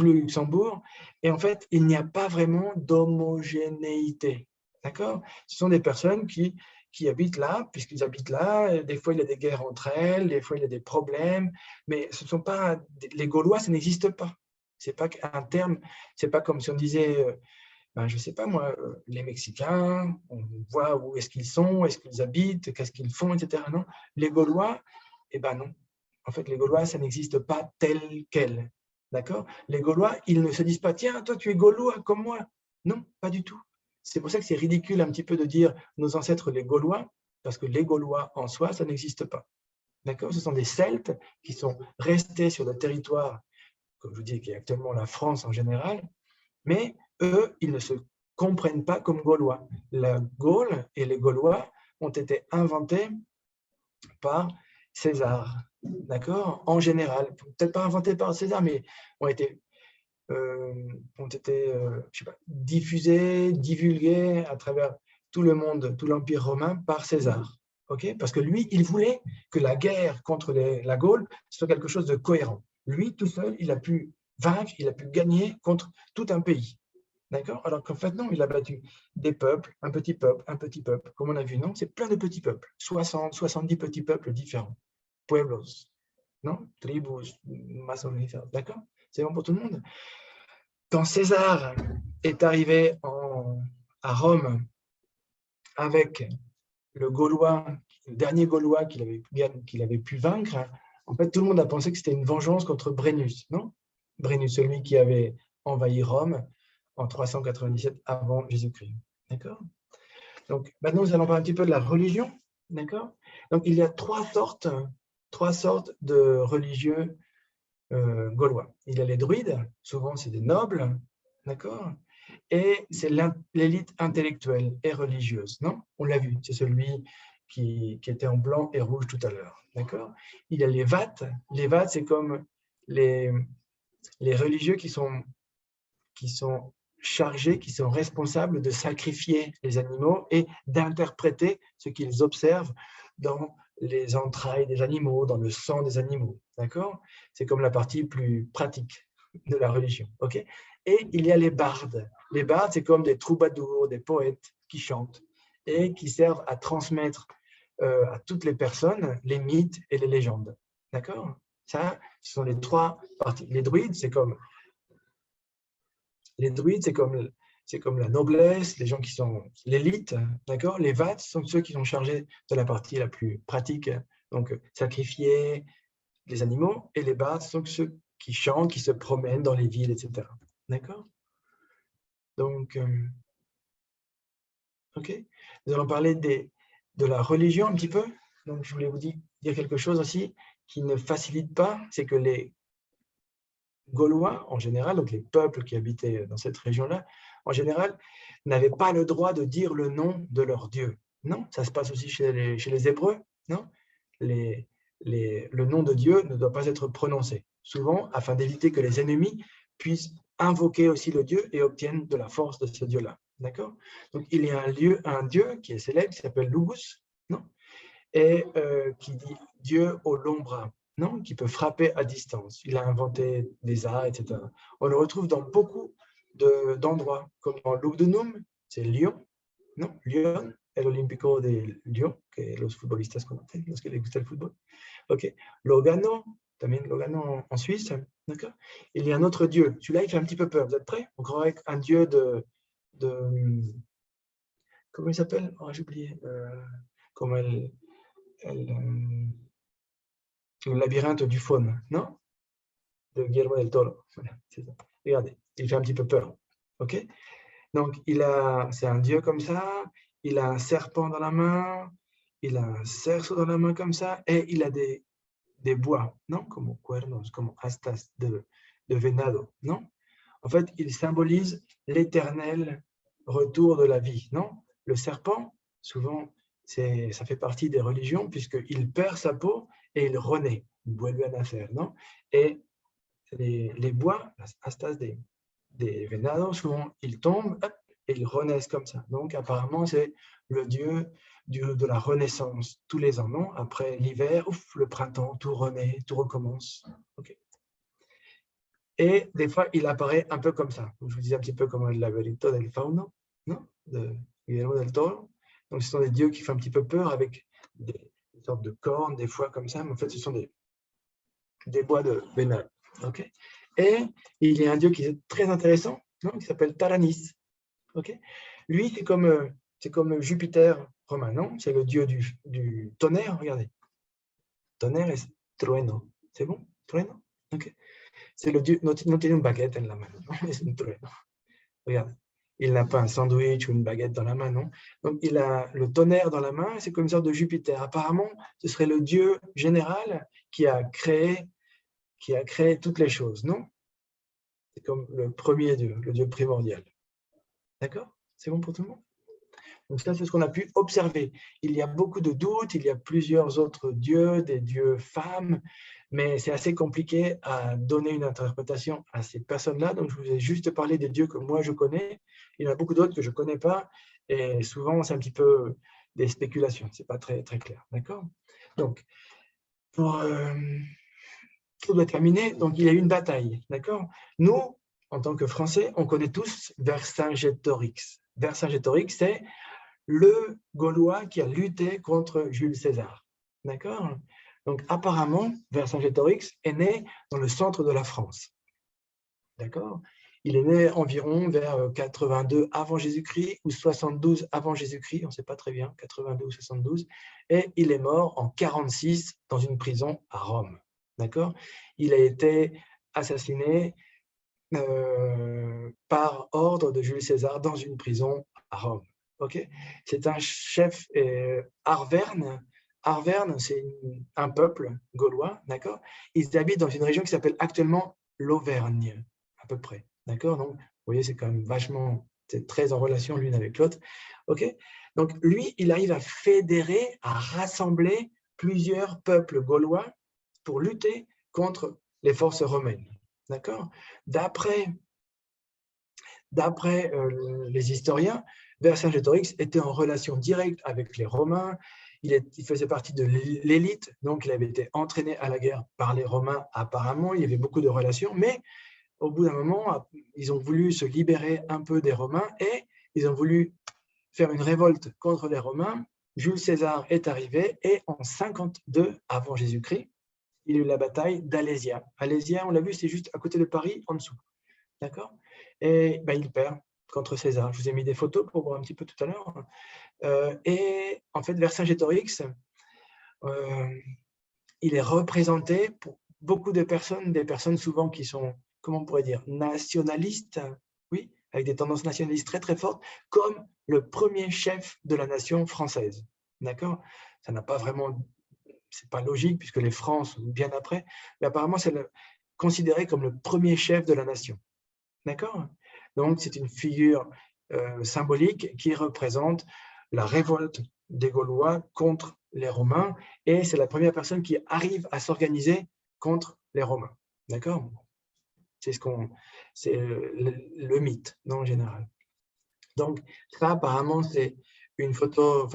le Luxembourg. Et en fait, il n'y a pas vraiment d'homogénéité. D'accord? Ce sont des personnes qui habitent là, puisqu'ils habitent là. Des fois, il y a des guerres entre elles, des fois, il y a des problèmes, mais ce ne sont pas les Gaulois, ça n'existe pas. C'est pas un terme, c'est pas comme si on disait, je ne sais pas moi, les Mexicains, on voit où est-ce qu'ils habitent, qu'est-ce qu'ils font, etc. Non, les Gaulois, eh ben non. En fait, les Gaulois, ça n'existe pas tel quel. D'accord? Les Gaulois, ils ne se disent pas, tiens, toi, tu es Gaulois comme moi. Non, pas du tout. C'est pour ça que c'est ridicule un petit peu de dire nos ancêtres les Gaulois, parce que les Gaulois en soi, ça n'existe pas. D'accord? Ce sont des Celtes qui sont restés sur le territoire, comme je vous dis, qui est actuellement la France en général, mais eux, ils ne se comprennent pas comme Gaulois. La Gaule et les Gaulois ont été inventés par César, d'accord? En général, peut-être pas inventés par César, mais ont été je sais pas, diffusés, divulgués à travers tout le monde, tout l'Empire romain par César. Okay? Parce que lui, il voulait que la guerre contre la Gaule soit quelque chose de cohérent. Lui, tout seul, il a pu vaincre, il a pu gagner contre tout un pays. D'accord? Alors qu'en fait, non, il a battu des peuples, un petit peuple, un petit peuple. Comme on a vu, non? C'est plein de petits peuples. 60, 70 petits peuples différents. Pueblos, non? Tribus, maçonnerie, d'accord? C'est bon pour tout le monde? Quand César est arrivé à Rome avec le Gaulois, le dernier Gaulois qu'il avait pu vaincre, en fait, tout le monde a pensé que c'était une vengeance contre Brennus, non? Brennus, celui qui avait envahi Rome en 397 avant Jésus-Christ. D'accord? Donc, maintenant, nous allons parler un petit peu de la religion. D'accord? Donc, il y a trois sortes de religieux gaulois. Il y a les druides, souvent c'est des nobles, d'accord? Et c'est l'élite intellectuelle et religieuse, non? On l'a vu, c'est celui qui était en blanc et rouge tout à l'heure, d'accord? Il y a les vates. Les vates, c'est comme les religieux qui sont chargés, qui sont responsables de sacrifier les animaux et d'interpréter ce qu'ils observent dans les entrailles des animaux, dans le sang des animaux, d'accord? C'est comme la partie plus pratique de la religion, ok? Et il y a les bardes. Les bardes, c'est comme des troubadours, des poètes qui chantent et qui servent à transmettre à toutes les personnes les mythes et les légendes, d'accord? Ça, ce sont les trois parties. Les druides, c'est comme les druides, c'est comme la noblesse, les gens qui sont l'élite, d'accord? Les vats sont ceux qui sont chargés de la partie la plus pratique, donc sacrifier les animaux, et les bards sont ceux qui chantent, qui se promènent dans les villes, etc. D'accord? Donc, ok. Nous allons parler de la religion un petit peu. Donc, je voulais vous dire quelque chose aussi qui ne facilite pas, c'est que les Gaulois, en général, donc les peuples qui habitaient dans cette région-là, en général, n'avaient pas le droit de dire le nom de leur Dieu. Non, ça se passe aussi chez les Hébreux. Non, le nom de Dieu ne doit pas être prononcé. Souvent, afin d'éviter que les ennemis puissent invoquer aussi le Dieu et obtiennent de la force de ce Dieu-là. D'accord? Donc, il y a un Dieu qui est célèbre, qui s'appelle Lugus, non? Et qui dit Dieu au long bras, non? Qui peut frapper à distance. Il a inventé des arts, etc. On le retrouve dans beaucoup d'endroits, comme dans Lugdunum, c'est Lyon, non? Lyon, el Olímpico de Lyon, que los futbolistas conocen, los que les gusta el fútbol. Ok. Lugano, también Lugano en Suisse, d'accord? Il y a un autre dieu. Celui-là, il fait un petit peu peur. Vous êtes prêts? On croirait un dieu comment il s'appelle? Oh, j'ai oublié. Comme le labyrinthe du faune, non? De Guillermo del Toro. Voilà, c'est ça. Regardez, il fait un petit peu peur. OK? Donc, c'est un dieu comme ça, il a un serpent dans la main, il a un cerceau dans la main comme ça, et il a des bois, non? Comme cuernos, comme astas de venado, non? En fait, il symbolise l'éternel retour de la vie, non? Le serpent, souvent, ça fait partie des religions, puisqu'il perd sa peau et il renaît, vuelve a nacer, non? Et les bois, las astas des venados, souvent, ils tombent hop, et ils renaissent comme ça. Donc, apparemment, c'est le dieu de la renaissance tous les ans, non? Après l'hiver, ouf, le printemps, tout renaît, tout recommence. Okay. Et des fois, il apparaît un peu comme ça. Je vous disais un petit peu comme le laberinto del fauno, non? De Guillermo del Toro. Donc, ce sont des dieux qui font un petit peu peur avec des sortes de cornes, des fois comme ça, mais en fait, ce sont des bois de vénal. Okay. Et il y a un dieu qui est très intéressant, non? Qui s'appelle Taranis. Okay. Lui, c'est comme Jupiter romain, non? C'est le dieu du tonnerre, regardez. Tonnerre est trueno. C'est bon? Trueno? Ok. C'est le dieu, no tiene une baguette en la main, non? C'est un trueno. Regarde. Il n'a pas un sandwich ou une baguette dans la main, non? Donc, il a le tonnerre dans la main, c'est comme une sorte de Jupiter. Apparemment, ce serait le dieu général qui a créé toutes les choses, non? C'est comme le premier dieu, le dieu primordial. D'accord? C'est bon pour tout le monde? Donc ça, c'est ce qu'on a pu observer. Il y a beaucoup de doutes, il y a plusieurs autres dieux, des dieux femmes, mais c'est assez compliqué à donner une interprétation à ces personnes-là. Donc je vous ai juste parlé des dieux que moi je connais. Il y en a beaucoup d'autres que je ne connais pas, et souvent c'est un petit peu des spéculations. Ce n'est pas très, très clair. D'accord? Donc, pour tout doit terminer, donc il y a eu une bataille, d'accord? Nous, en tant que Français, on connaît tous Vercingétorix. Vercingétorix, c'est le Gaulois qui a lutté contre Jules César, d'accord? Donc apparemment, Vercingétorix est né dans le centre de la France, d'accord? Il est né environ vers 82 avant Jésus-Christ ou 72 avant Jésus-Christ, on ne sait pas très bien, 82 ou 72, et il est mort en 46 dans une prison à Rome. D'accord? Il a été assassiné par ordre de Jules César dans une prison à Rome. Okay? C'est un chef arverne. Arverne, c'est un peuple gaulois, d'accord? Ils habitent dans une région qui s'appelle actuellement l'Auvergne, à peu près. D'accord? Donc, vous voyez, c'est quand même vachement, c'est très en relation l'une avec l'autre. OK? Donc, lui, il arrive à fédérer, à rassembler plusieurs peuples gaulois pour lutter contre les forces romaines. D'accord? D'après les historiens, Vercingétorix était en relation directe avec les Romains. Il faisait partie de l'élite, donc il avait été entraîné à la guerre par les Romains apparemment. Il y avait beaucoup de relations, mais au bout d'un moment, ils ont voulu se libérer un peu des Romains et ils ont voulu faire une révolte contre les Romains. Jules César est arrivé et en 52 avant Jésus-Christ, il y a eu la bataille d'Alésia. Alésia, on l'a vu, c'est juste à côté de Paris, en dessous. D'accord? Et ben, il perd contre César. Je vous ai mis des photos pour voir un petit peu tout à l'heure. Et en fait, Vercingétorix, il est représenté pour beaucoup de personnes, des personnes souvent qui sont, comment on pourrait dire, nationalistes, oui, avec des tendances nationalistes très très fortes, comme le premier chef de la nation française. D'accord? Ça n'a pas vraiment, c'est pas logique puisque les Francs sont bien après, mais apparemment c'est considéré comme le premier chef de la nation. D'accord? Donc c'est une figure symbolique qui représente la révolte des Gaulois contre les Romains, et c'est la première personne qui arrive à s'organiser contre les Romains. D'accord? C'est le mythe, non, en général. Donc, ça, apparemment, c'est une photo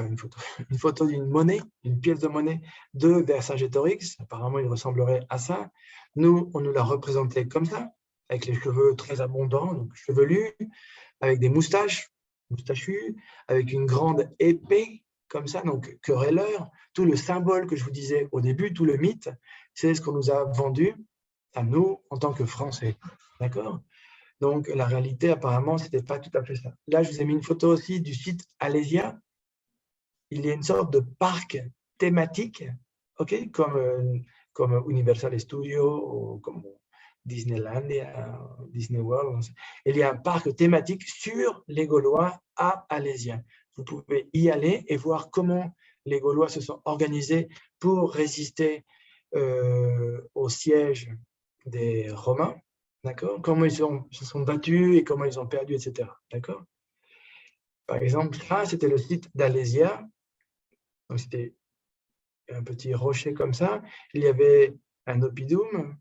d'une monnaie, une pièce de monnaie de Vercingétorix. Apparemment, il ressemblerait à ça. Nous, on nous l'a représenté comme ça, avec les cheveux très abondants, donc chevelus, avec des moustachus, avec une grande épée, comme ça, donc querelleur. Tout le symbole que je vous disais au début, tout le mythe, c'est ce qu'on nous a vendu à nous en tant que Français. D'accord? Donc, la réalité, apparemment, ce n'était pas tout à fait ça. Là, je vous ai mis une photo aussi du site Alésia. Il y a une sorte de parc thématique, okay, comme Universal Studios ou comme Disneyland, Disney World. Il y a un parc thématique sur les Gaulois à Alésia. Vous pouvez y aller et voir comment les Gaulois se sont organisés pour résister au siège des Romains. D'accord? Comment ils se sont battus et comment ils ont perdu, etc. D'accord? Par exemple, ça, c'était le site d'Alésia. Donc, c'était un petit rocher comme ça. Il y avait un oppidum,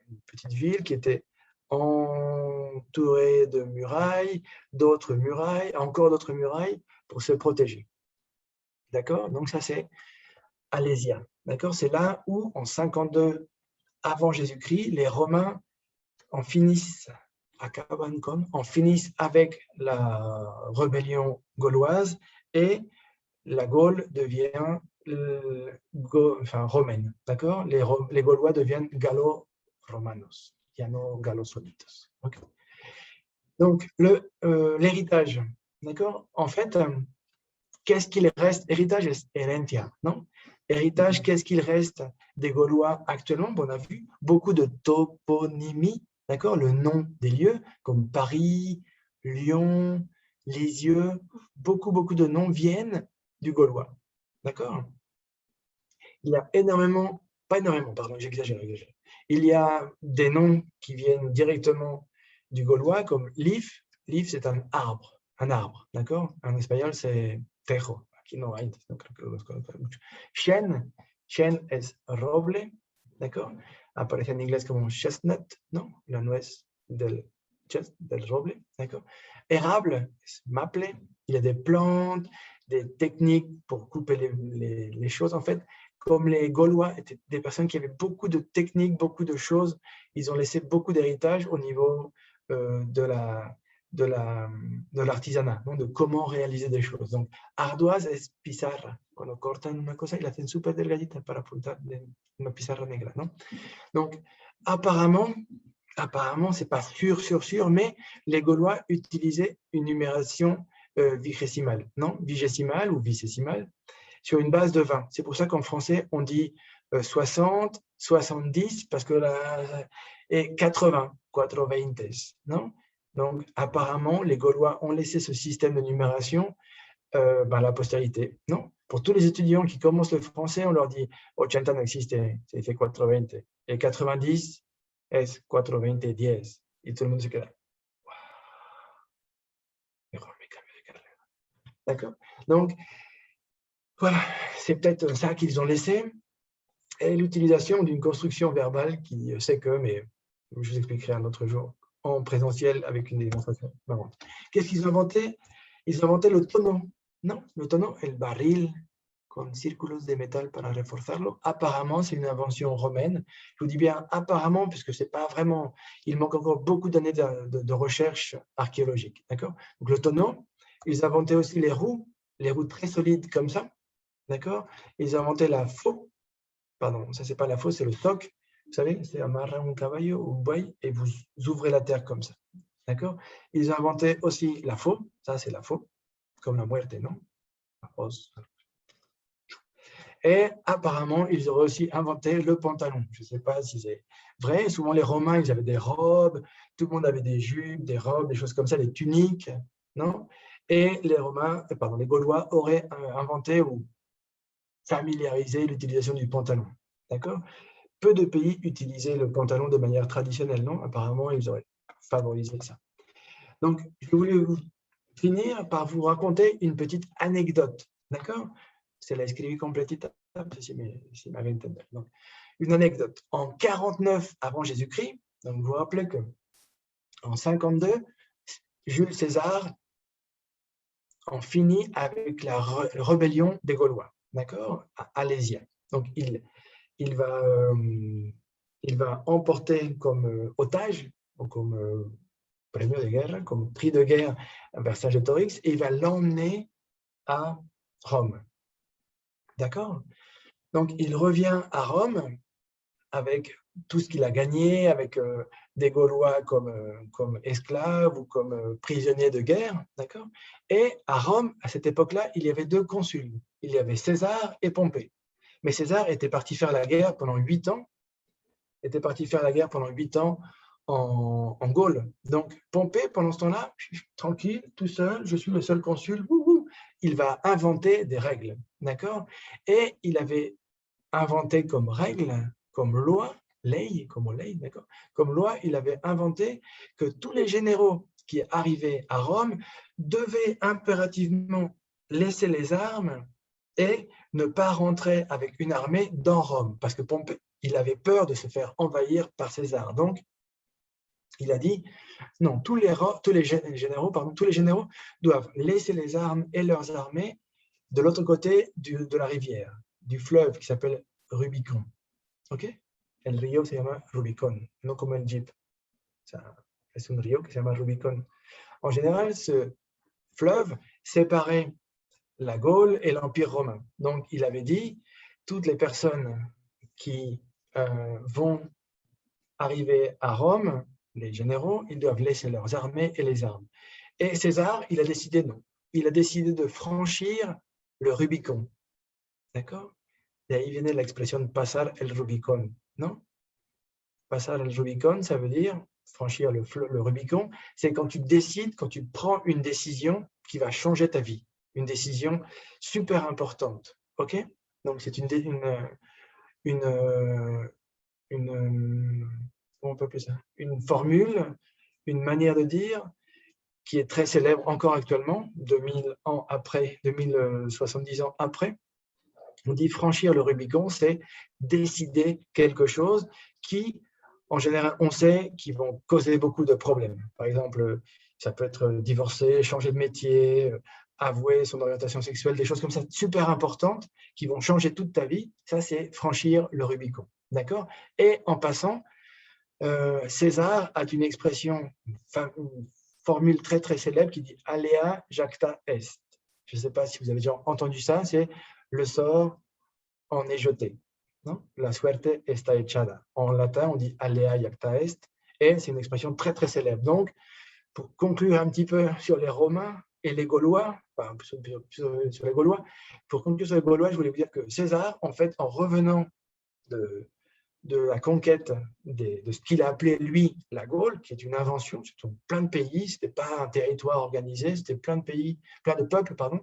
une petite ville qui était entourée de murailles, d'autres murailles, encore d'autres murailles pour se protéger. D'accord? Donc, ça, c'est Alésia. D'accord? C'est là où, en 52 avant Jésus-Christ, les Romains en finissent avec la rébellion gauloise et la Gaule devient romaine. D'accord? Les Gaulois deviennent gallo-romanos, gallo-solitos. Okay. Donc, l'héritage. D'accord? En fait, qu'est-ce qu'il reste? Héritage est herentia, non? Héritage, qu'est-ce qu'il reste des Gaulois actuellement? Bon, on a vu beaucoup de toponymie. D'accord? Le nom des lieux, comme Paris, Lyon, Lisieux, beaucoup de noms viennent du gaulois. D'accord? Il y a énormément, pas énormément, pardon, j'exagère. Il y a des noms qui viennent directement du gaulois, comme Leaf. Leaf, c'est un arbre, d'accord? En espagnol, c'est tejo. Aquí no hay. Chêne es roble, d'accord? Aparece en inglés como chestnut, ¿no? La nuez del roble, d'accord? Érable, maple. Il y a des plantes, des techniques pour couper les choses. En fait, comme les Gaulois étaient des personnes qui avaient beaucoup de techniques, beaucoup de choses, ils ont laissé beaucoup d'héritage au niveau de l'artisanat, de comment réaliser des choses. Donc, ardoise es pizarra. Cuando cortan una cosa y la hacen súper delgadita para apuntar de una pizarra negra. ¿No? Donc, apparemment, c'est pas sûr, mais les Gaulois utilisaient une numération vigésimale, non, vigésimale ou vicésimale, sur une base de 20. C'est pour ça qu'en français, on dit 60, 70, parce que et 80, 420, non? Donc, apparemment, les Gaulois ont laissé ce système de numération à la postérité, non? Pour tous les étudiants qui commencent le français, on leur dit 80 no existe, c'est fait 420. Et 90 es 420, 10. Et tout le monde se queda. D'accord? Donc, voilà, c'est peut-être ça qu'ils ont laissé. Et l'utilisation d'une construction verbale qui sait que, mais je vous expliquerai un autre jour, en présentiel avec une démonstration marrante. Qu'est-ce qu'ils ont inventé? Ils ont inventé le tonneau. Non, le tonneau, el barril, con círculos de métal para reforzarlo. Apparemment, c'est une invention romaine. Je vous dis bien apparemment, puisque c'est pas vraiment, il manque encore beaucoup d'années de recherche archéologique. D'accord? Donc le tonneau, ils inventaient aussi les roues très solides comme ça. D'accord? Ils ont inventé la faux. Pardon, ça c'est pas la faux, c'est le soc. Vous savez, c'est amarrer un caballo ou un buey et vous ouvrez la terre comme ça. D'accord? Ils ont inventé aussi la faux. Ça c'est la faux, comme la muerte, non? La rose. Et apparemment, ils auraient aussi inventé le pantalon. Je ne sais pas si c'est vrai. Souvent, les Romains, ils avaient des robes. Tout le monde avait des jupes, des robes, des choses comme ça, des tuniques. Non? Et les Gaulois auraient inventé ou familiarisé l'utilisation du pantalon. D'accord? Peu de pays utilisaient le pantalon de manière traditionnelle. Non? Apparemment, ils auraient favorisé ça. Donc, je voulais finir par vous raconter une petite anecdote. D'accord? Se la escribí completita, si m'avez entendu. Donc, une anecdote. En 49 avant Jésus-Christ, donc vous vous rappelez que en 52, Jules César en finit avec la rébellion des Gaulois, d'accord, à Alésia. Donc, il va emporter comme otage, ou comme premio de guerre, comme prix de guerre Vercingétorix, et il va l'emmener à Rome. D'accord? Donc, il revient à Rome avec tout ce qu'il a gagné, avec des Gaulois comme esclaves ou comme prisonniers de guerre. D'accord? Et à Rome, à cette époque-là, il y avait 2 consuls. Il y avait César et Pompée. Mais César était parti faire la guerre pendant 8 ans. En Gaule. Donc, Pompée, pendant ce temps-là, tranquille, tout seul, je suis le seul consul, il va inventer des règles, d'accord? Et il avait inventé comme règle, comme loi, d'accord? Comme loi, il avait inventé que tous les généraux qui arrivaient à Rome devaient impérativement laisser les armes et ne pas rentrer avec une armée dans Rome, parce que Pompée, il avait peur de se faire envahir par César. Donc, il a dit, non, tous les généraux doivent laisser les armes et leurs armées de l'autre côté de la rivière, du fleuve qui s'appelle Rubicon. ¿Ok? El río se llama Rubicon, no como el Jeep. Es un río qui se llama Rubicon. En général, ce fleuve séparait la Gaule et l'Empire romain. Donc, il avait dit, toutes les personnes qui vont arriver à Rome, les généraux, ils doivent laisser leurs armées et les armes. Et César, il a décidé non. Il a décidé de franchir le Rubicon. D'accord? D'ahí viene l'expression pasar el Rubicon, non? Pasar el Rubicon, ça veut dire franchir le Rubicon, c'est quand tu décides, quand tu prends une décision qui va changer ta vie, une décision super importante. Ok? Donc c'est on peut appeler ça, une formule, une manière de dire qui est très célèbre encore actuellement, 2000 ans après, 2070 ans après. On dit franchir le Rubicon, c'est décider quelque chose qui, en général, on sait qu'ils vont causer beaucoup de problèmes. Par exemple, ça peut être divorcer, changer de métier, avouer son orientation sexuelle, des choses comme ça super importantes qui vont changer toute ta vie. Ça, c'est franchir le Rubicon. D'accord? Et en passant, César a une expression, une formule très très célèbre qui dit « alea jacta est ». Je ne sais pas si vous avez déjà entendu ça, c'est « le sort en est jeté ». Non? La suerte está echada. En latin, on dit « alea jacta est ». Et c'est une expression très très célèbre. Donc, pour conclure un petit peu sur les Romains et les Gaulois, enfin, sur les Gaulois, pour conclure sur les Gaulois, je voulais vous dire que César, en fait, en revenant de la conquête de ce qu'il a appelé, lui, la Gaule, qui est une invention, c'était plein de pays, ce n'était pas un territoire organisé, c'était plein de pays, plein de peuples, pardon.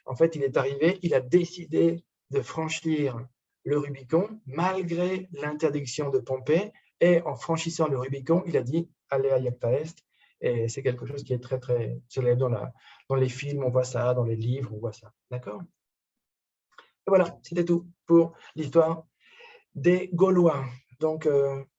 En fait, il est arrivé, il a décidé de franchir le Rubicon, malgré l'interdiction de Pompée, et en franchissant le Rubicon, il a dit « Alea jacta est », et c'est quelque chose qui est très, très célèbre dans les films, on voit ça, dans les livres, on voit ça. D'accord? Et voilà, c'était tout pour l'histoire de Gaulois. Donc,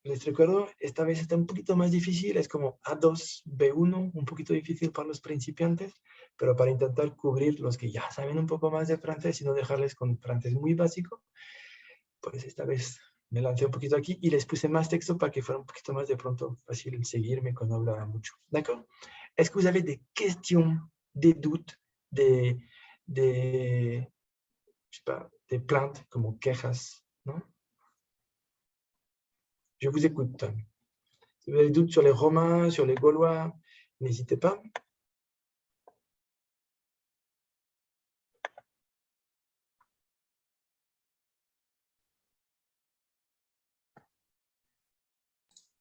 les recuerdo, esta vez está un poquito más difícil, es como A2, B1, un poquito difícil para los principiantes, pero para intentar cubrir los que ya saben un poco más de francés y no dejarles con francés muy básico, pues esta vez me lancé un poquito aquí y les puse más texto para que fuera un poquito más de pronto fácil seguirme cuando hablaba mucho. D'accord? Est-ce que vous avez des questions, des doutes, je sais pas, des plaintes, como quejas, non? Je vous écoute. Si vous avez des doutes sur les Romains, sur les Gaulois, n'hésitez pas.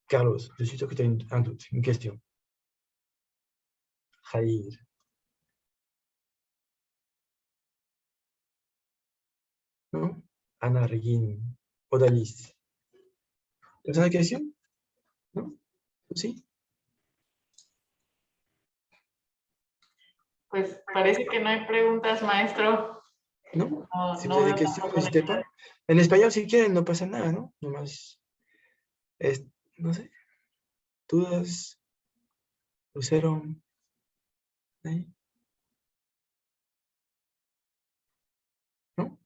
Carlos, je suis sûr que tu as un doute, une question. Jair. Non? Ana Regine. Odalis. ¿Tu as una question? ¿No? ¿Sí? Pues parece que no hay preguntas, maestro. ¿No? No, Si no vous avez veo des questions, tampoco n'hésitez pas. En español, si quieren, no pasa nada, ¿no? Nomás, no sé, dudas, Lucero. ¿Eh? ¿No?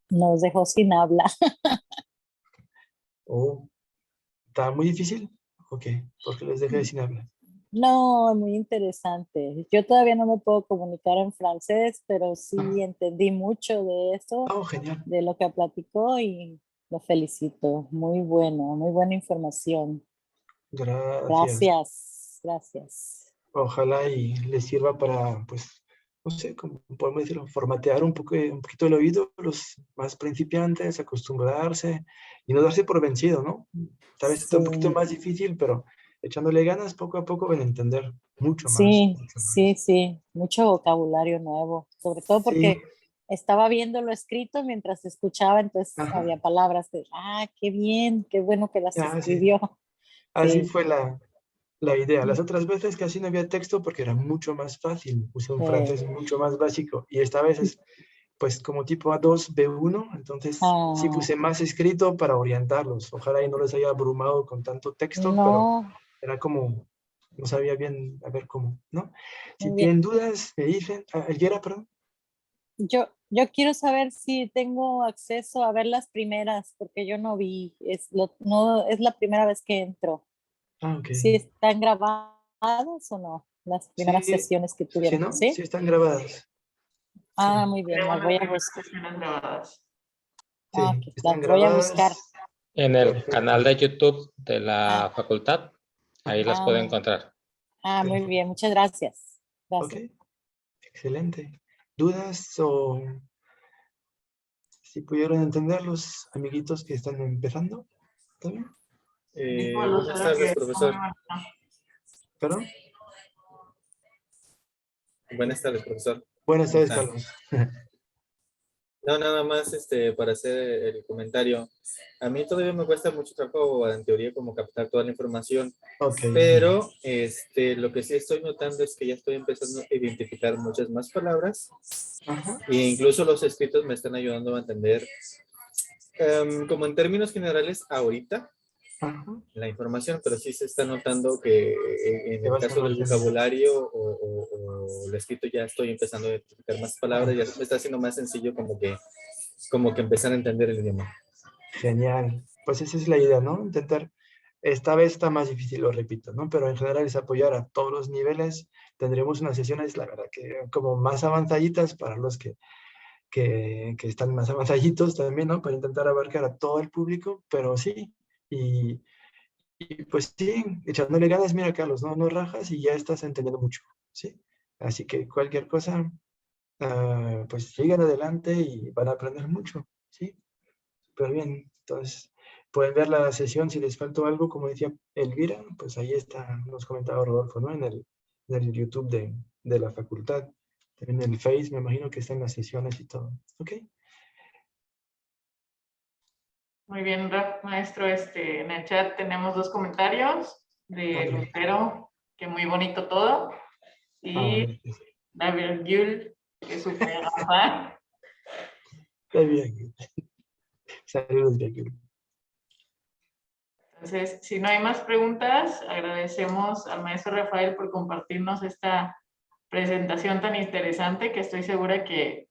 Nos dejó sin habla. Oh, ¿está muy difícil? Ok, porque les dejé sin hablar. No, muy interesante. Yo todavía no me puedo comunicar en francés, pero sí entendí mucho de eso, Oh, genial. de lo que platicó y lo felicito. Muy bueno, muy buena información. Gracias. Gracias, gracias. Ojalá y les sirva para, pues, no sé, como podemos decirlo, formatear un poquito el oído, los más principiantes, acostumbrarse y no darse por vencido, ¿no? Tal vez está un poquito más difícil, pero echándole ganas poco a poco van a entender mucho más. Sí, Mucho más. sí, sí, mucho vocabulario nuevo, sobre todo porque estaba viendo lo escrito mientras escuchaba, entonces había palabras de, qué bien, qué bueno que las escribió. Sí. Así fue la idea. Las otras veces casi no había texto porque era mucho más fácil, usé un francés mucho más básico y esta vez es pues como tipo A2, B1, entonces sí puse más escrito para orientarlos. Ojalá y no les haya abrumado con tanto texto, pero era como, no sabía bien a ver cómo, ¿no? Si tienen dudas, me dicen. ¿Elguera, perdón? Yo quiero saber si tengo acceso a ver las primeras, porque yo no vi, no, es la primera vez que entro. Ok. ¿Sí están grabadas o no? Las primeras sesiones que tuvieron. Sí, ¿no? Sí, están grabadas. Muy bien, las voy a buscar. Sí, están las voy a buscar. En el canal de YouTube de la facultad, ahí las pueden encontrar. Muy bien, muchas gracias. Ok, excelente. ¿Dudas o si pudieron entender los amiguitos que están empezando? ¿Está bien? Buenas tardes, profesor. ¿Perdón? Buenas tardes, profesor. Buenas tardes, Carlos. No, nada más para hacer el comentario. A mí todavía me cuesta mucho trabajo, en teoría, como captar toda la información. Pero lo que sí estoy notando es que ya estoy empezando a identificar muchas más palabras. E incluso los escritos me están ayudando a entender, como en términos generales, ahorita, la información, pero sí se está notando que en el caso del vocabulario o el escrito ya estoy empezando a identificar más palabras, ya se está haciendo más sencillo como que empezar a entender el idioma. Genial. Pues esa es la idea, ¿no? Intentar, esta vez está más difícil, lo repito, ¿no? Pero en general es apoyar a todos los niveles. Tendremos unas sesiones, la verdad, que como más avanzaditas para los que están más avanzaditos también, ¿no? Para intentar abarcar a todo el público, pero sí. Y pues sí, echándole ganas, mira, Carlos, no rajas y ya estás entendiendo mucho, ¿sí? Así que cualquier cosa, pues sigan adelante y van a aprender mucho, ¿sí? Súper bien. Entonces, pueden ver la sesión si les faltó algo, como decía Elvira, pues ahí está, nos comentaba Rodolfo, ¿no? En el YouTube de la facultad. En el Face, me imagino que están las sesiones y todo. ¿Ok? Muy bien, maestro. En el chat tenemos 2 comentarios de Lucero, que muy bonito todo. Y David Gül, que es súper fan. Está bien. Saludos, David. Entonces, si no hay más preguntas, agradecemos al maestro Rafael por compartirnos esta presentación tan interesante, que estoy segura que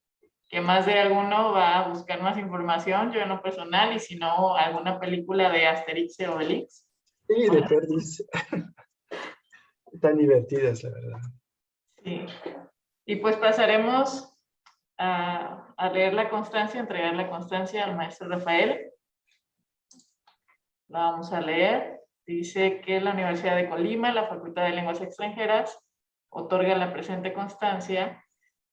más de alguno va a buscar más información, yo en lo personal, y si no, alguna película de Asterix y Obelix. Sí, de Perdis. Están divertidas, la verdad. Sí. Y pues pasaremos a leer la constancia, entregar la constancia al maestro Rafael. La vamos a leer. Dice que la Universidad de Colima, la Facultad de Lenguas Extranjeras, otorga la presente constancia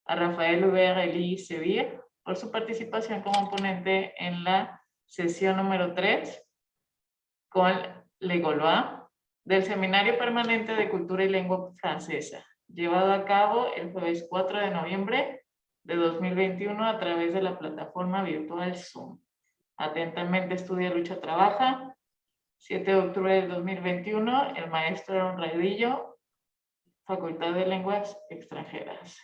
a Rafael Hubert Elie Sevilla por su participación como ponente en la sesión número 3 con Le Gaulois del Seminario Permanente de Cultura y Lengua Francesa, llevado a cabo el jueves 4 de noviembre de 2021 a través de la plataforma virtual Zoom. Atentamente estudia, lucha, trabaja. 7 de octubre del 2021, el maestro Aaron Raidillo, Facultad de Lenguas Extranjeras.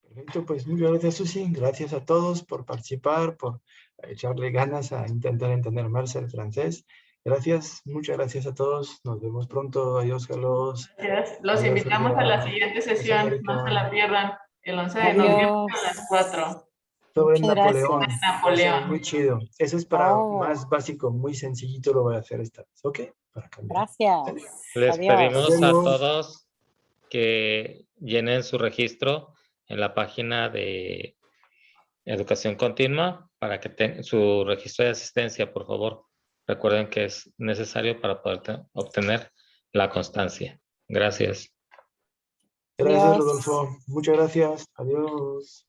Perfecto, pues muchas gracias, Susi. Gracias a todos por participar, por echarle ganas a intentar entender más el francés. Gracias, muchas gracias a todos. Nos vemos pronto. Adiós, Carlos. Gracias. Los Adiós, invitamos Elvira. a la siguiente sesión. No se la pierdan. El 11 de Adiós. noviembre a las 4. Sobre Muchas Napoleón. gracias. Napoleón. Muy chido. Eso es para Oh. más básico, muy sencillito lo voy a hacer esta vez. ¿Ok? Para cambiar. Gracias. Les Adiós. pedimos a todos que llenen su registro en la página de Educación Continua para que tengan su registro de asistencia, por favor. Recuerden que es necesario para poder obtener la constancia. Gracias. Gracias, Adiós. Rodolfo. Muchas gracias. Adiós.